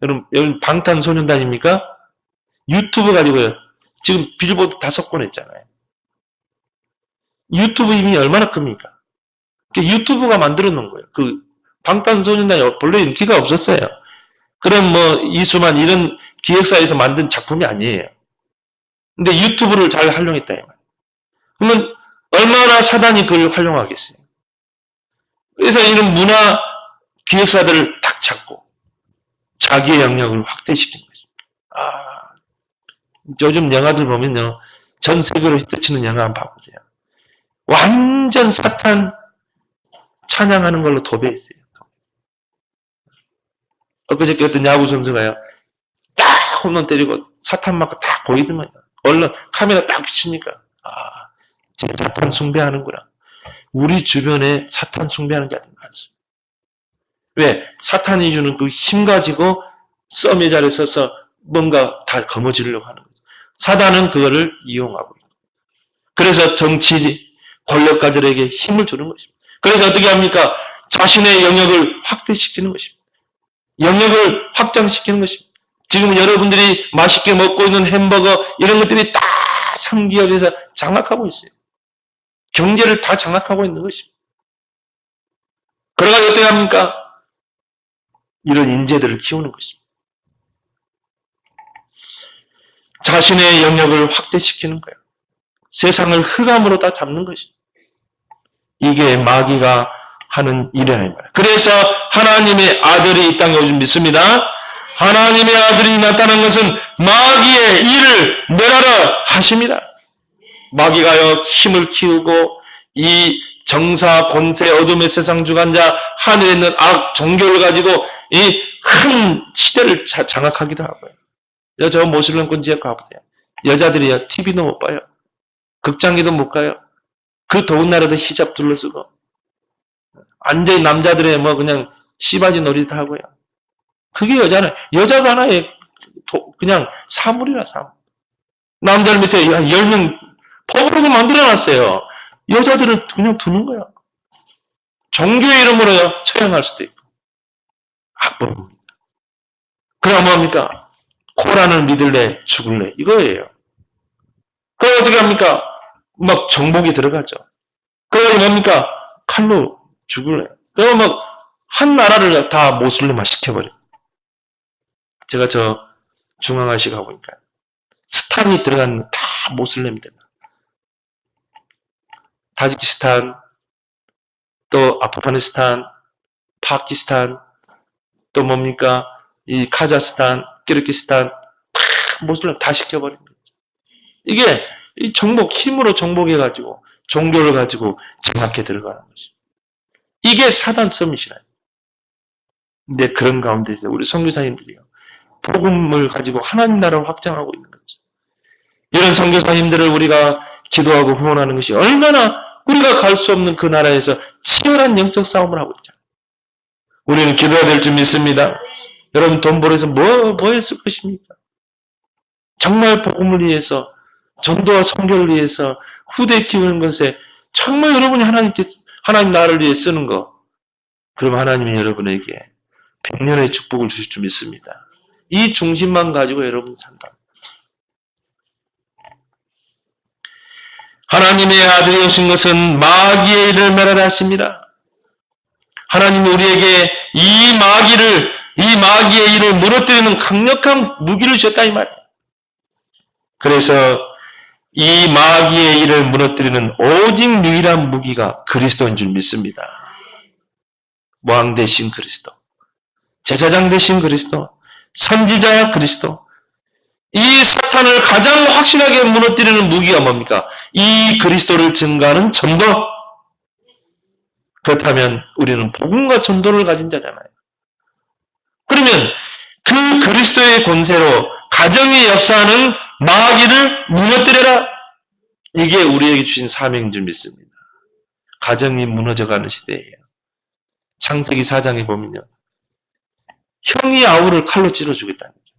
여러분 방탄소년단입니까? 유튜브 가지고요. 지금 빌보드 5권 했잖아요. 유튜브 이미 얼마나 큽니까? 유튜브가 만들어 놓은 거예요. 그 방탄소년단이 본래 인기가 없었어요. 그럼 뭐 이수만 이런 기획사에서 만든 작품이 아니에요. 근데 유튜브를 잘 활용했다 이 말이에요. 그러면 얼마나 사단이 그걸 활용하겠어요. 그래서 이런 문화 기획사들을 딱 잡고 자기의 영역을 확대시키는 것입니다. 요즘 영화들 보면요. 전 세계로 히트치는 영화 한번 봐보세요. 완전 사탄 찬양하는 걸로 도배했어요. 엊그저께 어떤 야구 선수가요. 딱 홈런 때리고 사탄 맞고 딱 보이더만요. 얼른 카메라 딱 비치니까 제 사탄 숭배하는구나. 우리 주변에 사탄 숭배하는 자들이 많습니다. 왜? 사탄이 주는 그 힘 가지고 썸의 자리에 서서 뭔가 다 거머쥐려고 하는 거죠. 사단은 그거를 이용하고 있고. 그래서 정치 권력가들에게 힘을 주는 것입니다. 그래서 어떻게 합니까? 자신의 영역을 확대시키는 것입니다. 영역을 확장시키는 것입니다. 지금 여러분들이 맛있게 먹고 있는 햄버거 이런 것들이 다 상기업에서 장악하고 있어요. 경제를 다 장악하고 있는 것입니다. 그러가 어떻게 합니까? 이런 인재들을 키우는 것입니다. 자신의 영역을 확대시키는 거예요. 세상을 흑암으로 다 잡는 것입니다. 이게 마귀가 하는 일이라는 말이에요. 그래서 하나님의 아들이 이 땅에 오신 믿습니다. 하나님의 아들이 나타난 것은 마귀의 일을 멸하라 하십니다. 마귀가요 힘을 키우고 이 정사 권세 어둠의 세상 주관자 하늘에 있는 악 종교를 가지고 이 큰 시대를 장악하기도 하고요. 저 모슬렘권 지역 가보세요. 여자들이요 TV도 못 봐요. 극장에도 못 가요. 그 더운 날에도 히잡 둘러쓰고 완전히 남자들의 뭐 그냥 씨바지 놀이도 하고요. 그게 여자는 여자가 하나의 그냥 사물이라 사물. 남자들 밑에 10명 법으로도 만들어놨어요. 여자들은 그냥 두는 거야. 종교의 이름으로요 처형할 수도 있고 악법입니다. 그럼 뭐합니까? 코란을 믿을래 죽을래 이거예요. 그럼 어떻게 합니까? 막 정복이 들어가죠. 그럼 뭡니까? 칼로 죽을래. 그럼 막 한 나라를 다 모슬림화 시켜버려. 제가 저 중앙아시아 가보니까 스탄이 들어간 다 모슬림들. 타지키스탄, 또 아프가니스탄, 파키스탄, 또 뭡니까? 이 카자흐스탄, 키르기스탄 다 모슬림 다 시켜버린 거죠. 이게 이 정복, 힘으로 정복해가지고 종교를 가지고 장악해 들어가는 거지. 이게 사단 서밋이라요. 근데 그런 가운데서 우리 선교사님들이요. 복음을 가지고 하나님 나라를 확장하고 있는 거죠. 이런 선교사님들을 우리가 기도하고 후원하는 것이 얼마나 우리가 갈 수 없는 그 나라에서 치열한 영적 싸움을 하고 있잖아요. 우리는 기도해야 될 줄 믿습니다. 여러분 돈 벌어서 뭐 했을 것입니까? 정말 복음을 위해서 전도와 선교를 위해서 후대 키우는 것에 정말 여러분이 하나님 나라를 위해 쓰는 거 그럼 하나님이 여러분에게 100년의 축복을 주실 줄 믿습니다. 이 중심만 가지고 여러분 산다. 하나님의 아들이 오신 것은 마귀의 일을 멸하라 하십니다. 하나님이 우리에게 이 마귀의 일을 무너뜨리는 강력한 무기를 주셨다 이 말이에요. 그래서 이 마귀의 일을 무너뜨리는 오직 유일한 무기가 그리스도인 줄 믿습니다. 왕 대신 그리스도, 제사장 대신 그리스도, 선지자 그리스도. 이 사탄을 가장 확실하게 무너뜨리는 무기가 뭡니까? 이 그리스도를 증거하는 전도. 그렇다면 우리는 복음과 전도를 가진 자잖아요. 그러면 그 그리스도의 권세로 가정의 역사하는 마귀를 무너뜨려라. 이게 우리에게 주신 사명인 줄 믿습니다. 가정이 무너져가는 시대예요. 창세기 4장에 보면요. 형이 아우를 칼로 찔러 죽였다는 거죠.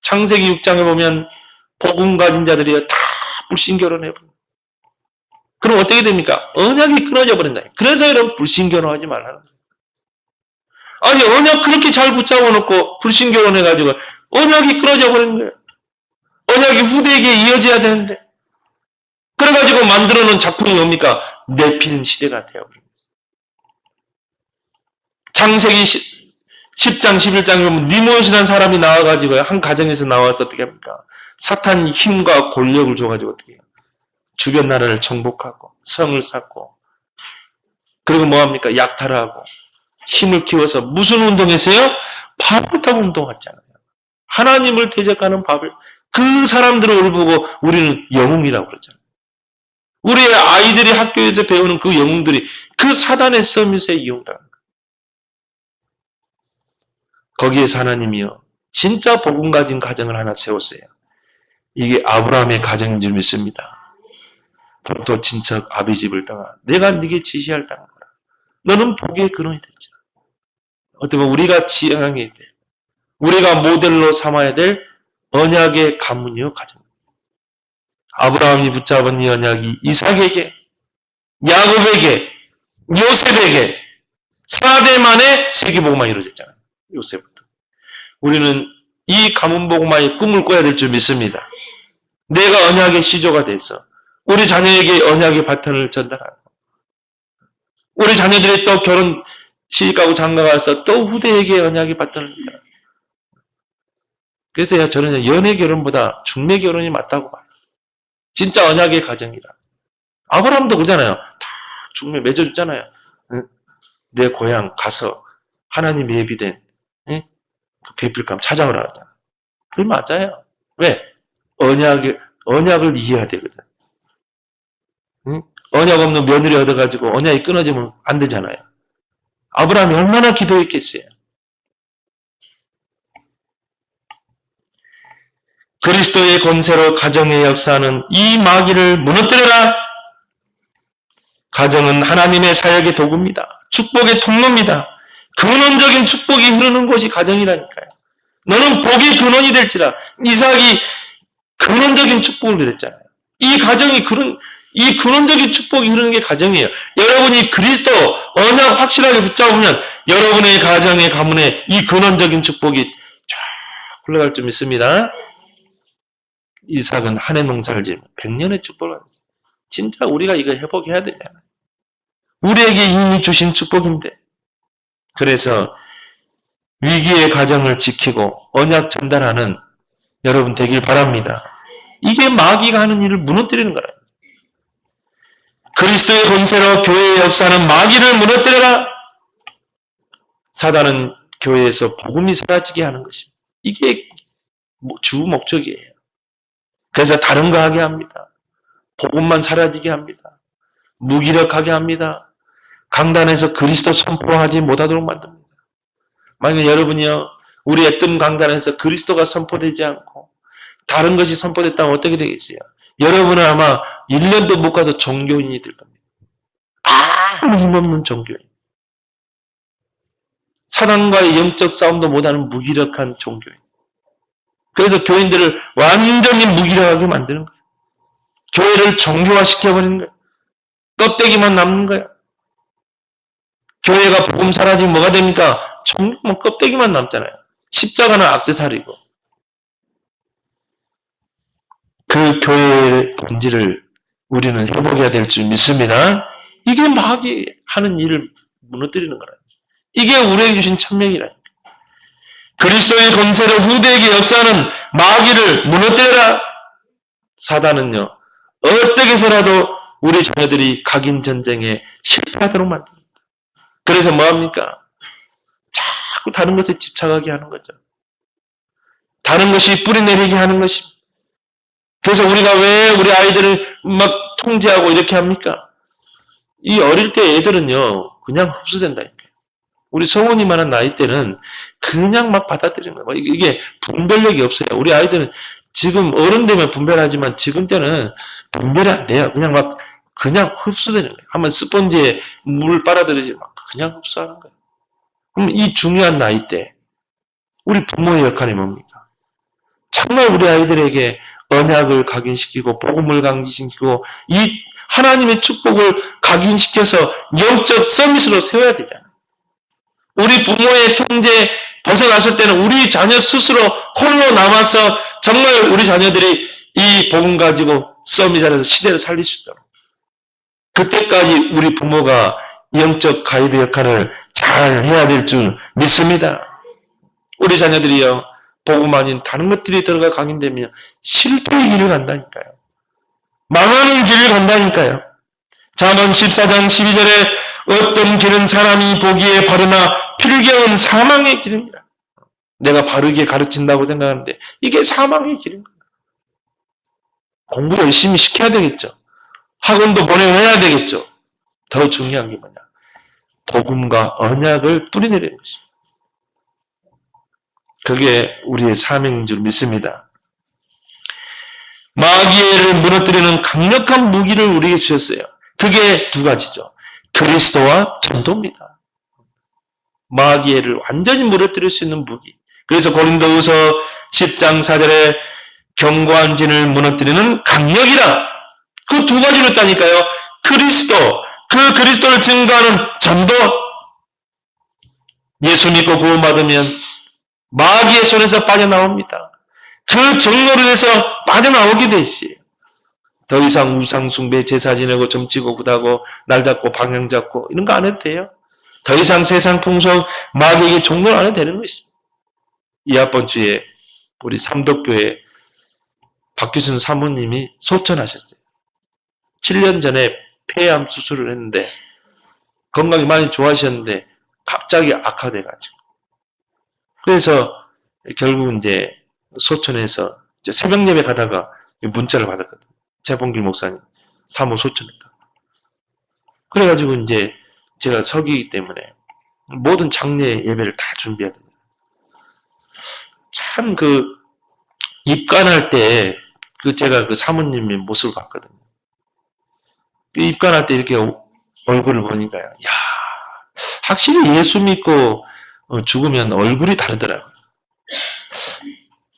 창세기 6장에 보면 복음 가진 자들이 다 불신결혼해버려요. 그럼 어떻게 됩니까? 언약이 끊어져 버린다. 그래서 여러분 불신결혼하지 말라는 거예요. 아니 언약 그렇게 잘 붙잡아 놓고 불신결혼해가지고 언약이 끊어져 버리는 거예요. 언약이 후대에게 이어져야 되는데 그래가지고 만들어 놓은 작품이 뭡니까? 네필 시대가 되어버립니다. 창세기 10장 11장에 보면 니모스라는 사람이 나와가지고 한 가정에서 나와서 어떻게 합니까? 사탄이 힘과 권력을 줘가지고 어떻게 해요? 주변 나라를 정복하고 성을 쌓고 그리고 뭐합니까? 약탈하고 힘을 키워서 무슨 운동했어요? 바벨 타고 운동했잖아요. 하나님을 대적하는 바벨. 그 사람들을 보고 우리는 영웅이라고 그러잖아요. 우리의 아이들이 학교에서 배우는 그 영웅들이 그 사단의 서밋에 이용당한 거예요. 거기에서 하나님이요. 진짜 복음 가진 가정을 하나 세웠어요. 이게 아브라함의 가정인 줄 믿습니다. 본토 친척 아비 집을 떠나 내가 네게 지시할 땅을 가라. 너는 복의 근원이 되지. 어떻게 보면 우리가 지향해야 돼. 우리가 모델로 삼아야 될 언약의 가문이요 가정. 아브라함이 붙잡은 이 언약이 이삭에게, 야곱에게, 요셉에게 4대 만에 세계복음화 이루어졌잖아요. 요셉부터. 우리는 이 가문복음화의 꿈을 꿔야 될 줄 믿습니다. 내가 언약의 시조가 돼서 우리 자녀에게 언약의 바톤을 전달하고 우리 자녀들이 또 결혼 시집가고 장가가서 또 후대에게 언약의 바톤을 전달하고 그래서 저는 연애 결혼보다 중매 결혼이 맞다고 봐요. 진짜 언약의 가정이라. 아브라함도 그러잖아요. 다 중매 맺어줬잖아요. 내 고향 가서 하나님 예비된 그 배필감 찾아오라 하잖아. 그게 맞아요. 왜? 언약을 이해해야 되거든. 언약 없는 며느리 얻어가지고 언약이 끊어지면 안 되잖아요. 아브라함이 얼마나 기도했겠어요. 그리스도의 권세로 가정의 역사는 이 마귀를 무너뜨려라. 가정은 하나님의 사역의 도구입니다. 축복의 통로입니다. 근원적인 축복이 흐르는 곳이 가정이라니까요. 너는 복의 근원이 될지라. 이삭이 근원적인 축복을 드렸잖아요. 이 가정이 이 근원적인 축복이 흐르는 게 가정이에요. 여러분이 그리스도 언약 확실하게 붙잡으면 여러분의 가정의 가문에 이 근원적인 축복이 쫙 흘러갈 줄 믿습니다. 이삭은 한 해 농사를 지으면 100년의 축복을 받았어요. 진짜 우리가 이거 회복해야 되잖아요. 우리에게 이미 주신 축복인데. 그래서 위기의 가정을 지키고 언약 전달하는 여러분 되길 바랍니다. 이게 마귀가 하는 일을 무너뜨리는 거라요. 그리스도의 권세로 교회의 역사는 마귀를 무너뜨려라. 사단은 교회에서 복음이 사라지게 하는 것입니다. 이게 주 목적이에요. 그래서 다른 거 하게 합니다. 복음만 사라지게 합니다. 무기력하게 합니다. 강단에서 그리스도 선포하지 못하도록 만듭니다. 만약에 여러분이요, 우리의 뜸 강단에서 그리스도가 선포되지 않고 다른 것이 선포됐다면 어떻게 되겠어요? 여러분은 아마 1년도 못 가서 종교인이 될 겁니다. 아무 힘없는 종교인. 사단과의 영적 싸움도 못하는 무기력한 종교인. 그래서 교인들을 완전히 무기력하게 만드는 거예요. 교회를 종교화시켜버리는 거예요. 껍데기만 남는 거예요. 교회가 복음 사라지면 뭐가 됩니까? 종교만 껍데기만 남잖아요. 십자가는 액세서리고. 그 교회의 본질을 우리는 회복해야 될 줄 믿습니다. 이게 마귀 하는 일을 무너뜨리는 거라요. 이게 우리에게 주신 천명이라요. 그리스도의 권세로 후대에게 역사하는 마귀를 무너뜨려라. 사단은요, 어떻게 해서라도 우리 자녀들이 각인 전쟁에 실패하도록 만듭니다. 그래서 뭐합니까? 자꾸 다른 것에 집착하게 하는 거죠. 다른 것이 뿌리내리게 하는 것입니다. 그래서 우리가 왜 우리 아이들을 막 통제하고 이렇게 합니까? 이 어릴 때 애들은요, 그냥 흡수된다니까요. 우리 성훈이만한 나이 때는 그냥 막 받아들이는 거예요. 이게 분별력이 없어요. 우리 아이들은 지금 어른 되면 분별하지만 지금 때는 분별이 안 돼요. 그냥 흡수되는 거예요. 한번 스펀지에 물 빨아들이지 막 그냥 흡수하는 거예요. 그럼 이 중요한 나이 때 우리 부모의 역할이 뭡니까? 정말 우리 아이들에게 언약을 각인시키고 복음을 각인시키고 이 하나님의 축복을 각인시켜서 영적 서밋으로 세워야 되잖아요. 우리 부모의 통제 벗어났을 때는 우리 자녀 스스로 홀로 남아서 정말 우리 자녀들이 이 복음 가지고 서밋 안에서 시대를 살릴 수 있도록 그때까지 우리 부모가 영적 가이드 역할을 잘 해야 될 줄 믿습니다. 우리 자녀들이요 복음 아닌 다른 것들이 들어가 각인되면 실패의 길을 간다니까요. 망하는 길을 간다니까요. 잠언 14장 12절에 어떤 길은 사람이 보기에 바르나 필경은 사망의 길입니다. 내가 바르게 가르친다고 생각하는데 이게 사망의 길인 거예요. 공부 열심히 시켜야 되겠죠. 학원도 보내야 되겠죠. 더 중요한 게 뭐냐? 복음과 언약을 뿌리내리는 것입니다. 그게 우리의 사명인 줄 믿습니다. 마귀를 무너뜨리는 강력한 무기를 우리에게 주셨어요. 그게 두 가지죠. 그리스도와 전도입니다. 마귀를 완전히 무너뜨릴 수 있는 무기. 그래서 고린도후서 10장 4절에 견고한 진을 무너뜨리는 강력이라. 그 두 가지를 했다니까요. 그리스도, 그 그리스도를 증거하는 전도. 예수 믿고 구원받으면 마귀의 손에서 빠져나옵니다. 그 정로를 해서 빠져나오게 돼 있어요. 더 이상 우상 숭배, 제사 지내고 점치고 굿하고 날 잡고 방향 잡고 이런 거 안 해도 돼요. 더 이상 세상 풍속 마귀에게 종로를 안 해도 되는 것입니다. 이번 주에 우리 삼덕교회 박규순 사모님이 소천하셨어요. 7년 전에 폐암 수술을 했는데 건강이 많이 좋아하셨는데 갑자기 악화돼가지고 그래서 결국 이제 소천에서 이제 새벽 예배 가다가 문자를 받았거든요. 재봉길 목사님 사모 소천했다. 그래가지고 이제 제가 서기이기 때문에 모든 장례 예배를 다 준비해야 됩니다. 참 입관할 때 제가 그 사모님의 모습을 봤거든요. 입관할 때 이렇게 얼굴을 보니까요. 야, 확실히 예수 믿고 죽으면 얼굴이 다르더라고요.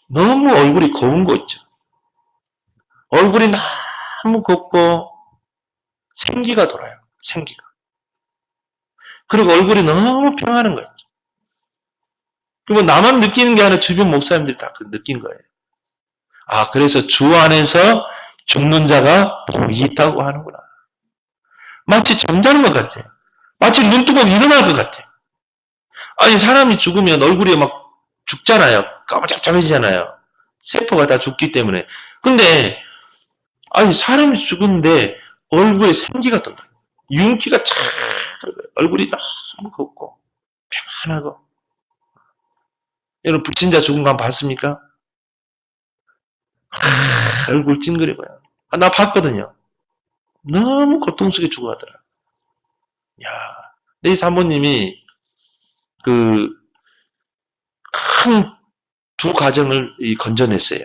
너무 얼굴이 고운 거 있죠. 얼굴이 너무 곱고 생기가 돌아요. 생기가. 그리고 얼굴이 너무 평하는 거 있죠. 그리고 나만 느끼는 게 아니라 주변 목사님들이 다 느낀 거예요. 아, 그래서 주 안에서 죽는 자가 복이 있다고 하는구나. 마치 잠자는 것 같아요. 마치 눈 뜨고 일어날 것 같아요. 아니, 사람이 죽으면 얼굴이 막 죽잖아요. 까무잡잡해지잖아요. 세포가 다 죽기 때문에. 근데, 아니, 사람이 죽은데 얼굴에 생기가 돈다. 윤기가 착, 얼굴이 너무 곱고, 평안하고. 여러분, 불신자 죽은 거 한번 봤습니까? 얼굴 찡그리고요. 나 봤거든요. 너무 고통 속에 죽어가더라. 야, 내 사모님이 큰 두 가정을 건져냈어요.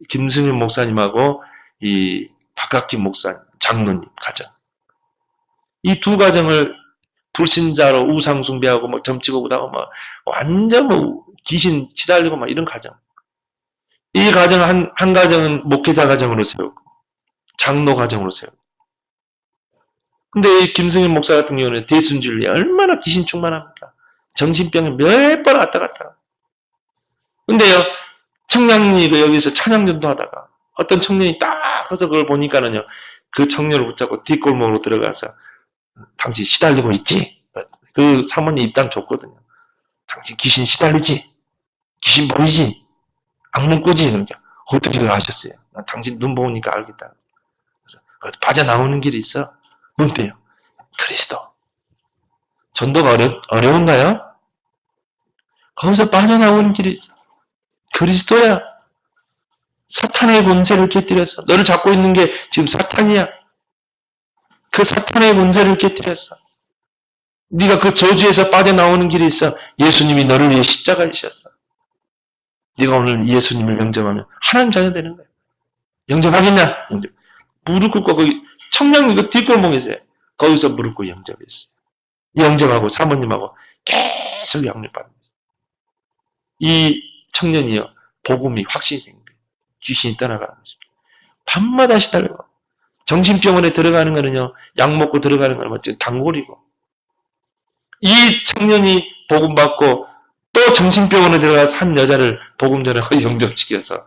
김승윤 목사님하고 이 박학김 목사님, 장로님 가정. 이 두 가정을 불신자로 우상숭배하고 막 점치고 그다고 막 완전 귀신 시달리고 막 이런 가정. 이 가정 한 가정은 목회자 가정으로 세우고 장로 가정으로 세우고. 근데 이 김승윤 목사 같은 경우는 대순진리 얼마나 귀신 충만합니까? 정신병에 몇 번 왔다 갔다. 근데요, 청년이 여기서 찬양전도 하다가 어떤 청년이 딱 서서 그걸 보니까는요, 그 청년을 붙잡고 뒷골목으로 들어가서 당신 시달리고 있지? 그 사모님 입장 줬거든요. 당신 귀신 시달리지? 귀신 보이지? 악몽 꾸지? 그러니까 어떻게 그걸 아셨어요? 난 당신 눈 보니까 알겠다. 그래서 빠져나오는 길이 있어. 뭔데요? 그리스도. 전도가 어려운가요? 거기서 빠져나오는 길이 있어. 그리스도야. 사탄의 권세를 깨뜨렸어. 너를 잡고 있는 게 지금 사탄이야. 그 사탄의 권세를 깨뜨렸어. 네가 그 저주에서 빠져나오는 길이 있어. 예수님이 너를 위해 십자가에 지셨어. 네가 오늘 예수님을 영접하면 하나님 자녀 되는 거야. 영접하겠냐? 무릎 꿇고 거기 청량리 그 뒷골목에 있어요. 거기서 무릎 꿇고 영접했어요. 영접하고 사모님하고 계속 영접받는 거예요. 이 청년이요, 복음이 확신이 생긴 거예요. 귀신이 떠나가는 거죠. 밤마다 시달리고, 정신병원에 들어가는 거는요, 약 먹고 들어가는 거는 단골이고, 이 청년이 복음 받고 또 정신병원에 들어가서 한 여자를 복음 전하고 영접시켜서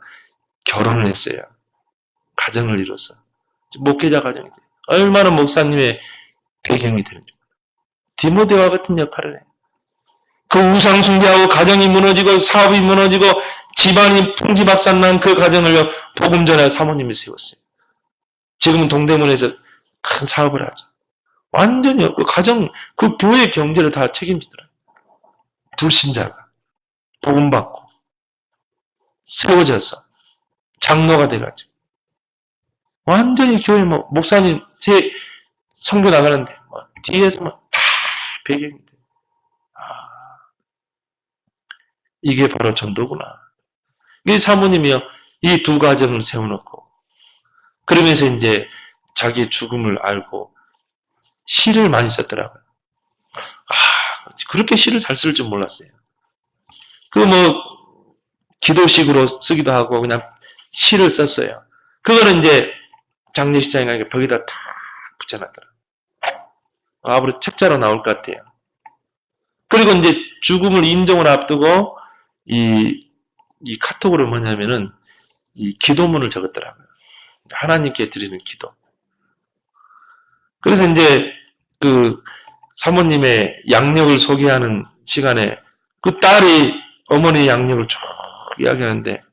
결혼을 했어요. 가정을 이뤄서. 목회자 가정이 돼요. 얼마나 목사님의 배경이 되는지. 디모데와 같은 역할을 해요. 그 우상 숭배하고 가정이 무너지고 사업이 무너지고 집안이 풍지박산난 그 가정을 복음 전에 사모님이 세웠어요. 지금은 동대문에서 큰 사업을 하죠. 완전히 그 가정, 그 교회 경제를 다 책임지더라고요. 불신자가 복음 받고 세워져서 장로가 돼가지고 완전히 교회 목사님 선교 나가는데 뒤에서 다 배경이 돼. 이게 바로 전도구나. 이 사모님이요, 이 두 가정을 세워놓고, 그러면서 이제 자기의 죽음을 알고 시를 많이 썼더라고요. 그렇게 시를 잘 쓸 줄 몰랐어요. 기도식으로 쓰기도 하고, 그냥 시를 썼어요. 그거는 이제 장례식장에 가니까 벽에다 다 붙여놨더라고요. 앞으로 책자로 나올 것 같아요. 그리고 이제 죽음을 임종을 앞두고, 이 카톡으로 뭐냐면은, 이 기도문을 적었더라고요. 하나님께 드리는 기도. 그래서 이제 그 사모님의 양력을 소개하는 시간에 그 딸이 어머니의 양력을 쭉 이야기하는데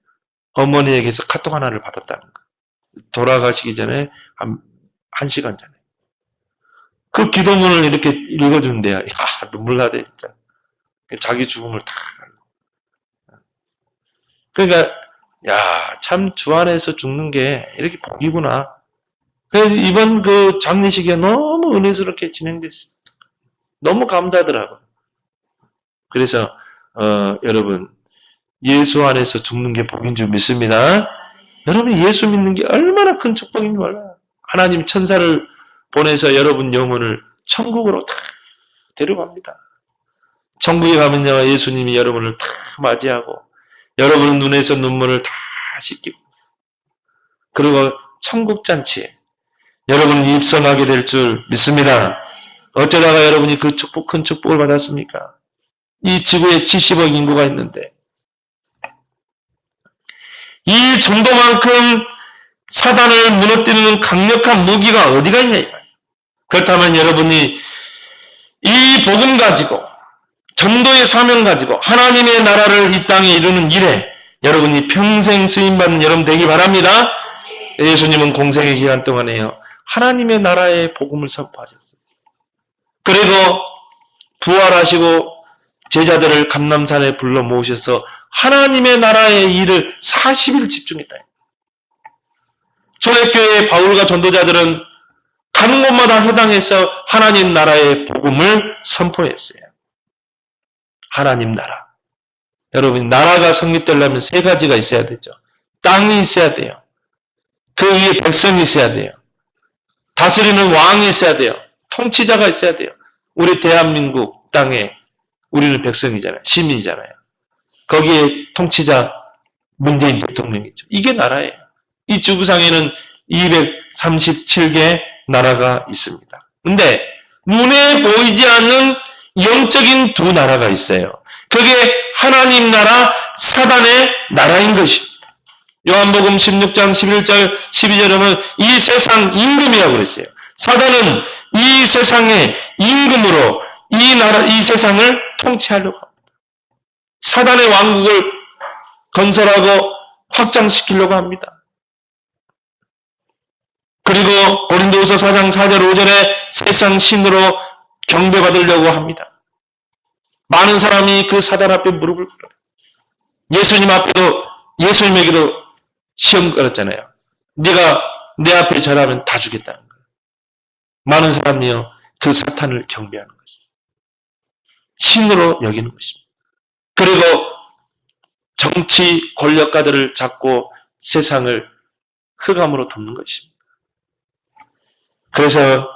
어머니에게서 카톡 하나를 받았다는 거예요. 돌아가시기 전에 한 시간 전에. 그 기도문을 이렇게 읽어주는데요. 눈물 나대, 진짜. 자기 죽음을 다. 그러니까, 참 주 안에서 죽는 게 이렇게 복이구나. 이번 그 장례식이 너무 은혜스럽게 진행됐어요. 너무 감사하더라고요. 그래서, 여러분, 예수 안에서 죽는 게 복인 줄 믿습니다. 여러분, 예수 믿는 게 얼마나 큰 축복인지 몰라요. 하나님 천사를 보내서 여러분 영혼을 천국으로 다 데려갑니다. 천국에 가면요, 예수님이 여러분을 다 맞이하고, 여러분은 눈에서 눈물을 다 씻기고, 그리고 천국잔치에 여러분은 입성하게 될 줄 믿습니다. 어쩌다가 여러분이 그 축복, 큰 축복을 받았습니까? 이 지구에 70억 인구가 있는데, 이 정도만큼 사단을 무너뜨리는 강력한 무기가 어디가 있냐, 이거예요. 그렇다면 여러분이 이 복음 가지고, 전도의 사명 가지고 하나님의 나라를 이 땅에 이루는 일에 여러분이 평생 쓰임받는 여러분 되기 바랍니다. 예수님은 공생의 기간 동안에요, 하나님의 나라의 복음을 선포하셨어요. 그리고 부활하시고 제자들을 감람산에 불러 모으셔서 하나님의 나라의 일을 40일 집중했다. 초대교회의 바울과 전도자들은 가는 곳마다 회당에서 하나님 나라의 복음을 선포했어요. 하나님 나라. 여러분, 나라가 성립되려면 세 가지가 있어야 되죠. 땅이 있어야 돼요. 그 위에 백성이 있어야 돼요. 다스리는 왕이 있어야 돼요. 통치자가 있어야 돼요. 우리 대한민국 땅에 우리는 백성이잖아요. 시민이잖아요. 거기에 통치자 문재인 대통령이죠. 이게 나라예요. 이 지구상에는 237개 나라가 있습니다. 근데 눈에 보이지 않는 영적인 두 나라가 있어요. 그게 하나님 나라, 사단의 나라인 것입니다. 요한복음 16장 11절 12절에는 이 세상 임금이라고 그랬어요. 사단은 이 세상의 임금으로 이 세상을 통치하려고 합니다. 사단의 왕국을 건설하고 확장시키려고 합니다. 그리고 고린도후서 4장 4절 5절에 세상 신으로 경배받으려고 합니다. 많은 사람이 그 사단 앞에 무릎을 꿇어요. 예수님에게도 시험 걸었잖아요. 네가 내 앞에 절하면 다 주겠다는 거예요. 많은 사람이요, 그 사탄을 경배하는 것입니다. 신으로 여기는 것입니다. 그리고 정치 권력가들을 잡고 세상을 흑암으로 덮는 것입니다. 그래서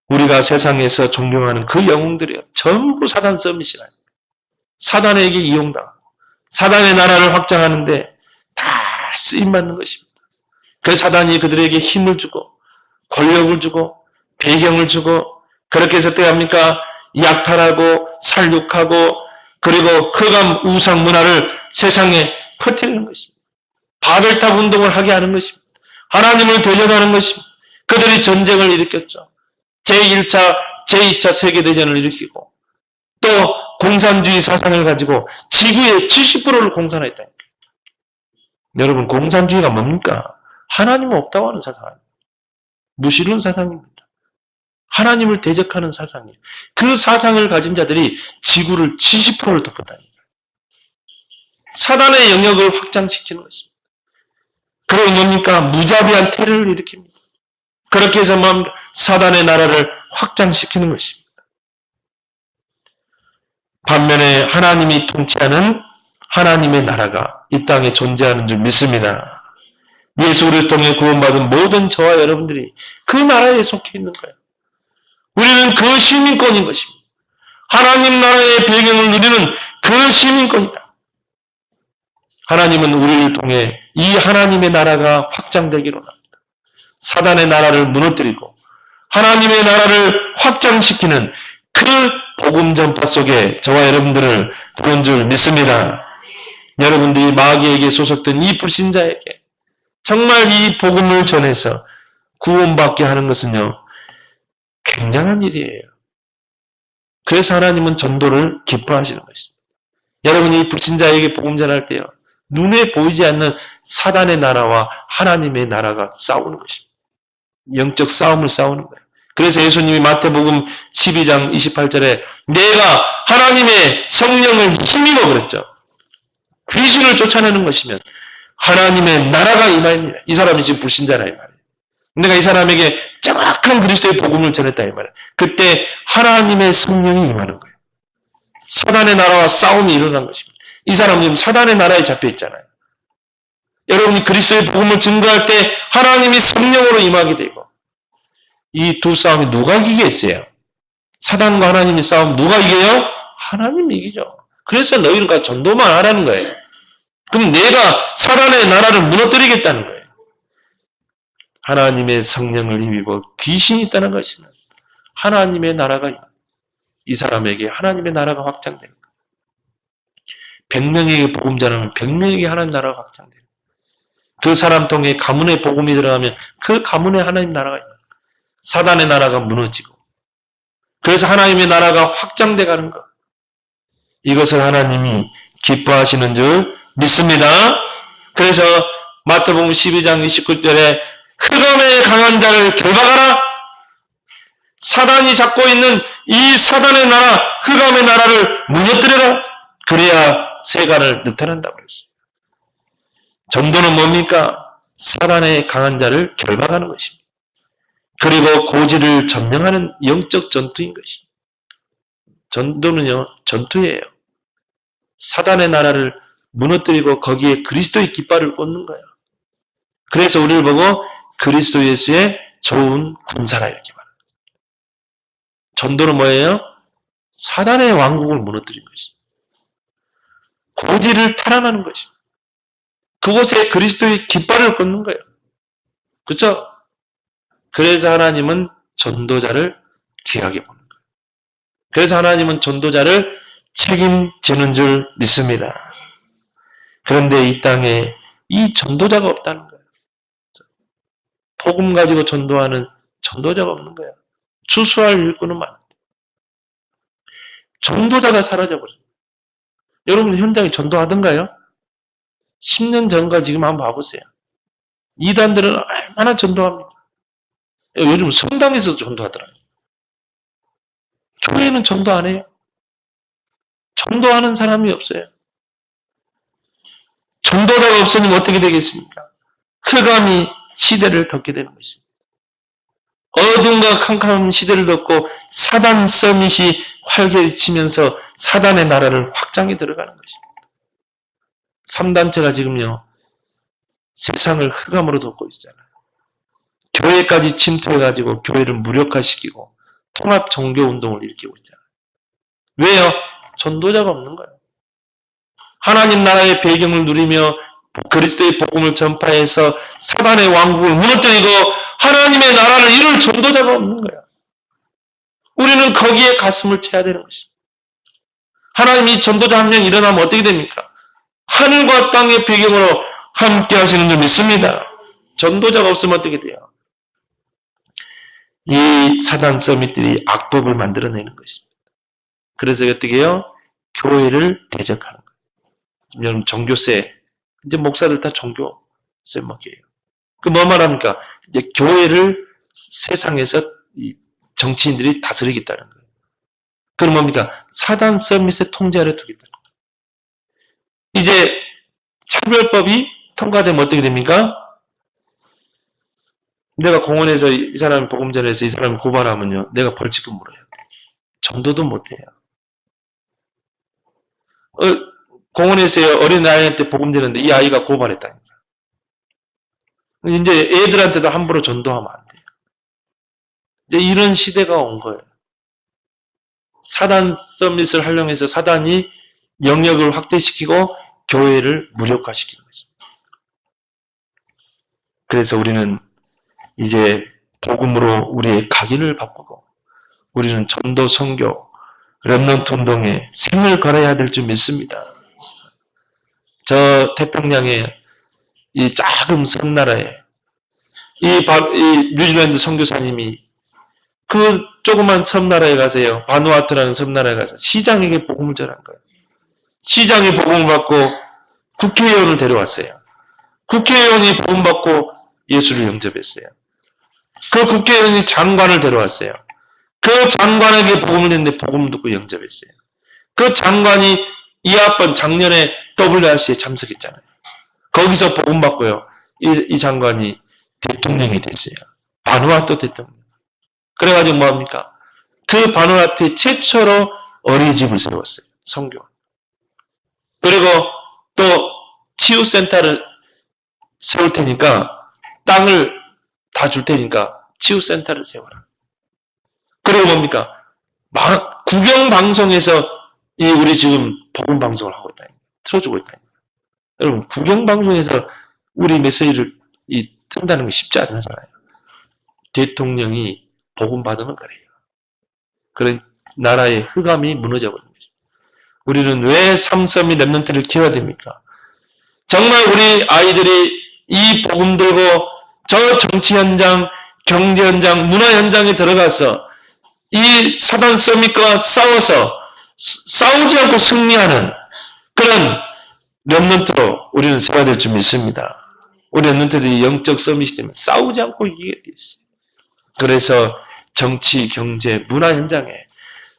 우리가 세상에서 존경하는 그 영웅들이요, 전부 사단 서밋이라. 사단에게 이용당하고 사단의 나라를 확장하는데 다 쓰임받는 것입니다. 그 사단이 그들에게 힘을 주고 권력을 주고 배경을 주고 그렇게 해서 어떻게합니까? 약탈하고 살육하고 그리고 흑암 우상 문화를 세상에 퍼뜨리는 것입니다. 바벨탑 운동을 하게 하는 것입니다. 하나님을 대적하는 것입니다. 그들이 전쟁을 일으켰죠. 제1차, 제2차 세계대전을 일으키고 또 공산주의 사상을 가지고 지구의 70%를 공산했다니까요. 여러분, 공산주의가 뭡니까? 하나님은 없다고 하는 사상 아닙니다. 무신론 사상입니다. 하나님을 대적하는 사상이에요. 그 사상을 가진 자들이 지구를 70%를 덮었다니까요. 사단의 영역을 확장시키는 것입니다. 그리고 뭡니까? 무자비한 테러를 일으킵니다. 그렇게 해서 사단의 나라를 확장시키는 것입니다. 반면에 하나님이 통치하는 하나님의 나라가 이 땅에 존재하는 줄 믿습니다. 예수 그리스도를 통해 구원받은 모든 저와 여러분들이 그 나라에 속해 있는 거예요. 우리는 그 시민권인 것입니다. 하나님 나라의 배경을 누리는 그 시민권이다. 하나님은 우리를 통해 이 하나님의 나라가 확장되기로 합니다. 사단의 나라를 무너뜨리고 하나님의 나라를 확장시키는 그 복음 전파 속에 저와 여러분들을 부른 줄 믿습니다. 여러분들이 마귀에게 소속된 이 불신자에게 정말 이 복음을 전해서 구원받게 하는 것은요, 굉장한 일이에요. 그래서 하나님은 전도를 기뻐하시는 것입니다. 여러분이 이 불신자에게 복음 전할 때요, 눈에 보이지 않는 사단의 나라와 하나님의 나라가 싸우는 것입니다. 영적 싸움을 싸우는 거예요. 그래서 예수님이 마태복음 12장 28절에 내가 하나님의 성령을 힘입어 그랬죠. 귀신을 쫓아내는 것이면 하나님의 나라가 임하니라. 이 사람이 지금 불신자라 이 말이에요. 내가 이 사람에게 정확한 그리스도의 복음을 전했다 이 말이에요. 그때 하나님의 성령이 임하는 거예요. 사단의 나라와 싸움이 일어난 것입니다. 이 사람은 지금 사단의 나라에 잡혀 있잖아요. 여러분이 그리스도의 복음을 증거할 때 하나님이 성령으로 임하게 되고 이 두 싸움이 누가 이기겠어요? 사단과 하나님이 싸움 누가 이겨요? 하나님이 이기죠. 그래서 너희는 가 전도만 하라는 거예요. 그럼 내가 사단의 나라를 무너뜨리겠다는 거예요. 하나님의 성령을 힘입어 귀신이 있다는 것이면 하나님의 나라가 이 사람에게 하나님의 나라가 확장되는 거예요. 100명에게 복음 전하면 100명에게 하나님 나라가 확장돼요. 그 사람 통해 가문의 복음이 들어가면 그 가문에 하나님 나라가 있는 거예요. 사단의 나라가 무너지고 그래서 하나님의 나라가 확장돼 가는 것. 이것을 하나님이 기뻐하시는 줄 믿습니다. 그래서 마태복음 12장 29절에 흑암의 강한 자를 결박하라. 사단이 잡고 있는 이 사단의 나라, 흑암의 나라를 무너뜨려라. 그래야 세간을 늑탈한다고 그랬어요. 전도는 뭡니까? 사단의 강한 자를 결박하는 것입니다. 그리고 고지를 점령하는 영적 전투인 것입니다. 전도는요, 전투예요. 사단의 나라를 무너뜨리고 거기에 그리스도의 깃발을 꽂는 거예요. 그래서 우리를 보고 그리스도 예수의 좋은 군사라 이렇게 말합니다. 전도는 뭐예요? 사단의 왕국을 무너뜨린 것입니다. 고지를 탈환하는 것입니다. 그곳에 그리스도의 깃발을 꽂는 거예요. 그렇죠? 그래서 하나님은 전도자를 귀하게 보는 거예요. 그래서 하나님은 전도자를 책임지는 줄 믿습니다. 그런데 이 땅에 이 전도자가 없다는 거예요. 복음 가지고 전도하는 전도자가 없는 거예요. 추수할 일꾼은 많은데 전도자가 사라져버려요. 여러분 현장에 전도하던가요? 10년 전과 지금 한번 봐보세요. 이단들은 얼마나 전도합니다. 요즘 성당에서도 전도하더라고요. 교회는 전도 안 해요. 전도하는 사람이 없어요. 전도자가 없으면 어떻게 되겠습니까? 흑암이 시대를 덮게 되는 것입니다. 어둠과 캄캄한 시대를 덮고 사단 서밋이 활개치면서 사단의 나라를 확장해 들어가는 것입니다. 3단체가 지금요, 세상을 흑암으로 덮고 있잖아요. 교회까지 침투해가지고 교회를 무력화시키고 통합 종교운동을 일으키고 있잖아요. 왜요? 전도자가 없는 거예요. 하나님 나라의 배경을 누리며 그리스도의 복음을 전파해서 사단의 왕국을 무너뜨리고 하나님의 나라를 이룰 전도자가 없는 거야. 우리는 거기에 가슴을 쳐야 되는 것입니다. 하나님이 전도자 한 명 일어나면 어떻게 됩니까? 하늘과 땅의 배경으로 함께 하시는 줄 믿습니다. 전도자가 없으면 어떻게 돼요? 이 사단 서밋들이 악법을 만들어내는 것입니다. 그래서 어떻게 해요? 교회를 대적하는 거예요. 여러분, 종교세. 이제 목사들 다 종교세 먹이에요. 그 뭐 말합니까? 이제 교회를 세상에서 이 정치인들이 다스리겠다는 거예요. 그럼 뭡니까? 사단 서밋의 통제 아래 두겠다는 거예요. 이제 차별법이 통과되면 어떻게 됩니까? 내가 공원에서 이 사람이 복음 전해서 이 사람이 고발하면요, 내가 벌칙금 물어요. 전도도 못해요. 공원에서 어린아이한테 복음 전했는데 이 아이가 고발했다니까. 이제 애들한테도 함부로 전도하면 안 돼요. 이제 이런 시대가 온 거예요. 사단 서밋을 활용해서 사단이 영역을 확대시키고 교회를 무력화시키는 거죠. 그래서 우리는 이제 복음으로 우리의 각인을 바꾸고 우리는 전도 선교 렘넌트 운동에 생을 걸어야 될 줄 믿습니다. 저 태평양의 이 작은 섬나라에 이 뉴질랜드 선교사님이 그 조그만 섬나라에 가세요. 바누아투라는 섬나라에 가서 시장에게 복음을 전한 거예요. 시장이 복음을 받고 국회의원을 데려왔어요. 국회의원이 복음 받고 예수를 영접했어요. 그 국회의원이 장관을 데려왔어요. 그 장관에게 복음을 했는데 복음 듣고 영접했어요. 그 장관이 이학번 작년에 WRC에 참석했잖아요. 거기서 복음 받고요. 이 장관이 대통령이 됐어요. 바누아투 대통령. 그래가지고 뭐합니까? 그 바누아투에 최초로 어린이집을 세웠어요. 선교. 그리고 또 치유센터를 세울 테니까 땅을 다 줄 테니까 치유센터를 세워라. 그리고 뭡니까? 국영방송에서 우리 지금 복음방송을 하고 있다. 틀어주고 있다. 여러분, 국영방송에서 우리 메시지를 튼다는 게 쉽지 않잖아요. 대통령이 복음 받으면 그래요. 그런 나라의 흑암이 무너져 버린 거죠. 우리는 왜 삼섬이 렘넌트를 키워야 됩니까? 정말 우리 아이들이 이 복음 들고 저 정치 현장, 경제 현장, 문화 현장에 들어가서 이 사단 서밋과 싸우지 않고 승리하는 그런 렘넌트로 우리는 세워야 될 줄 믿습니다. 우리 렘넌트들이 영적 서밋이 되면 싸우지 않고 이기게 돼 있어요. 그래서 정치, 경제, 문화 현장에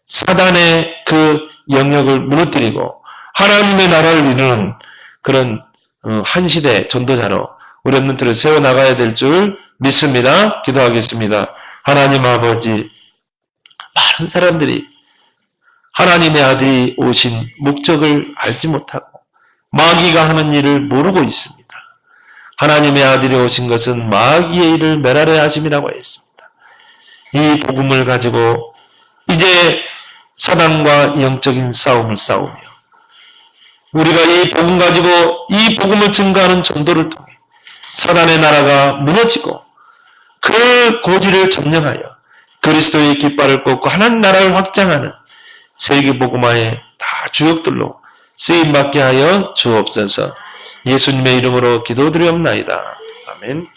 사단의 그 영역을 무너뜨리고 하나님의 나라를 이루는 그런 한 시대 전도자로 우리 렘넌트를 세워나가야 될 줄 믿습니다. 기도하겠습니다. 하나님 아버지, 많은 사람들이 하나님의 아들이 오신 목적을 알지 못하고 마귀가 하는 일을 모르고 있습니다. 하나님의 아들이 오신 것은 마귀의 일을 멸하려 하심이라고 했습니다. 이 복음을 가지고 이제 사단과 영적인 싸움을 싸우며 우리가 이 복음 가지고 이 복음을 증거하는 전도를 통해 사단의 나라가 무너지고 그 고지를 점령하여 그리스도의 깃발을 꽂고 하나님 나라를 확장하는 세계 복음화의 다 주역들로 쓰임받게 하여 주옵소서. 예수님의 이름으로 기도드리옵나이다. 아멘.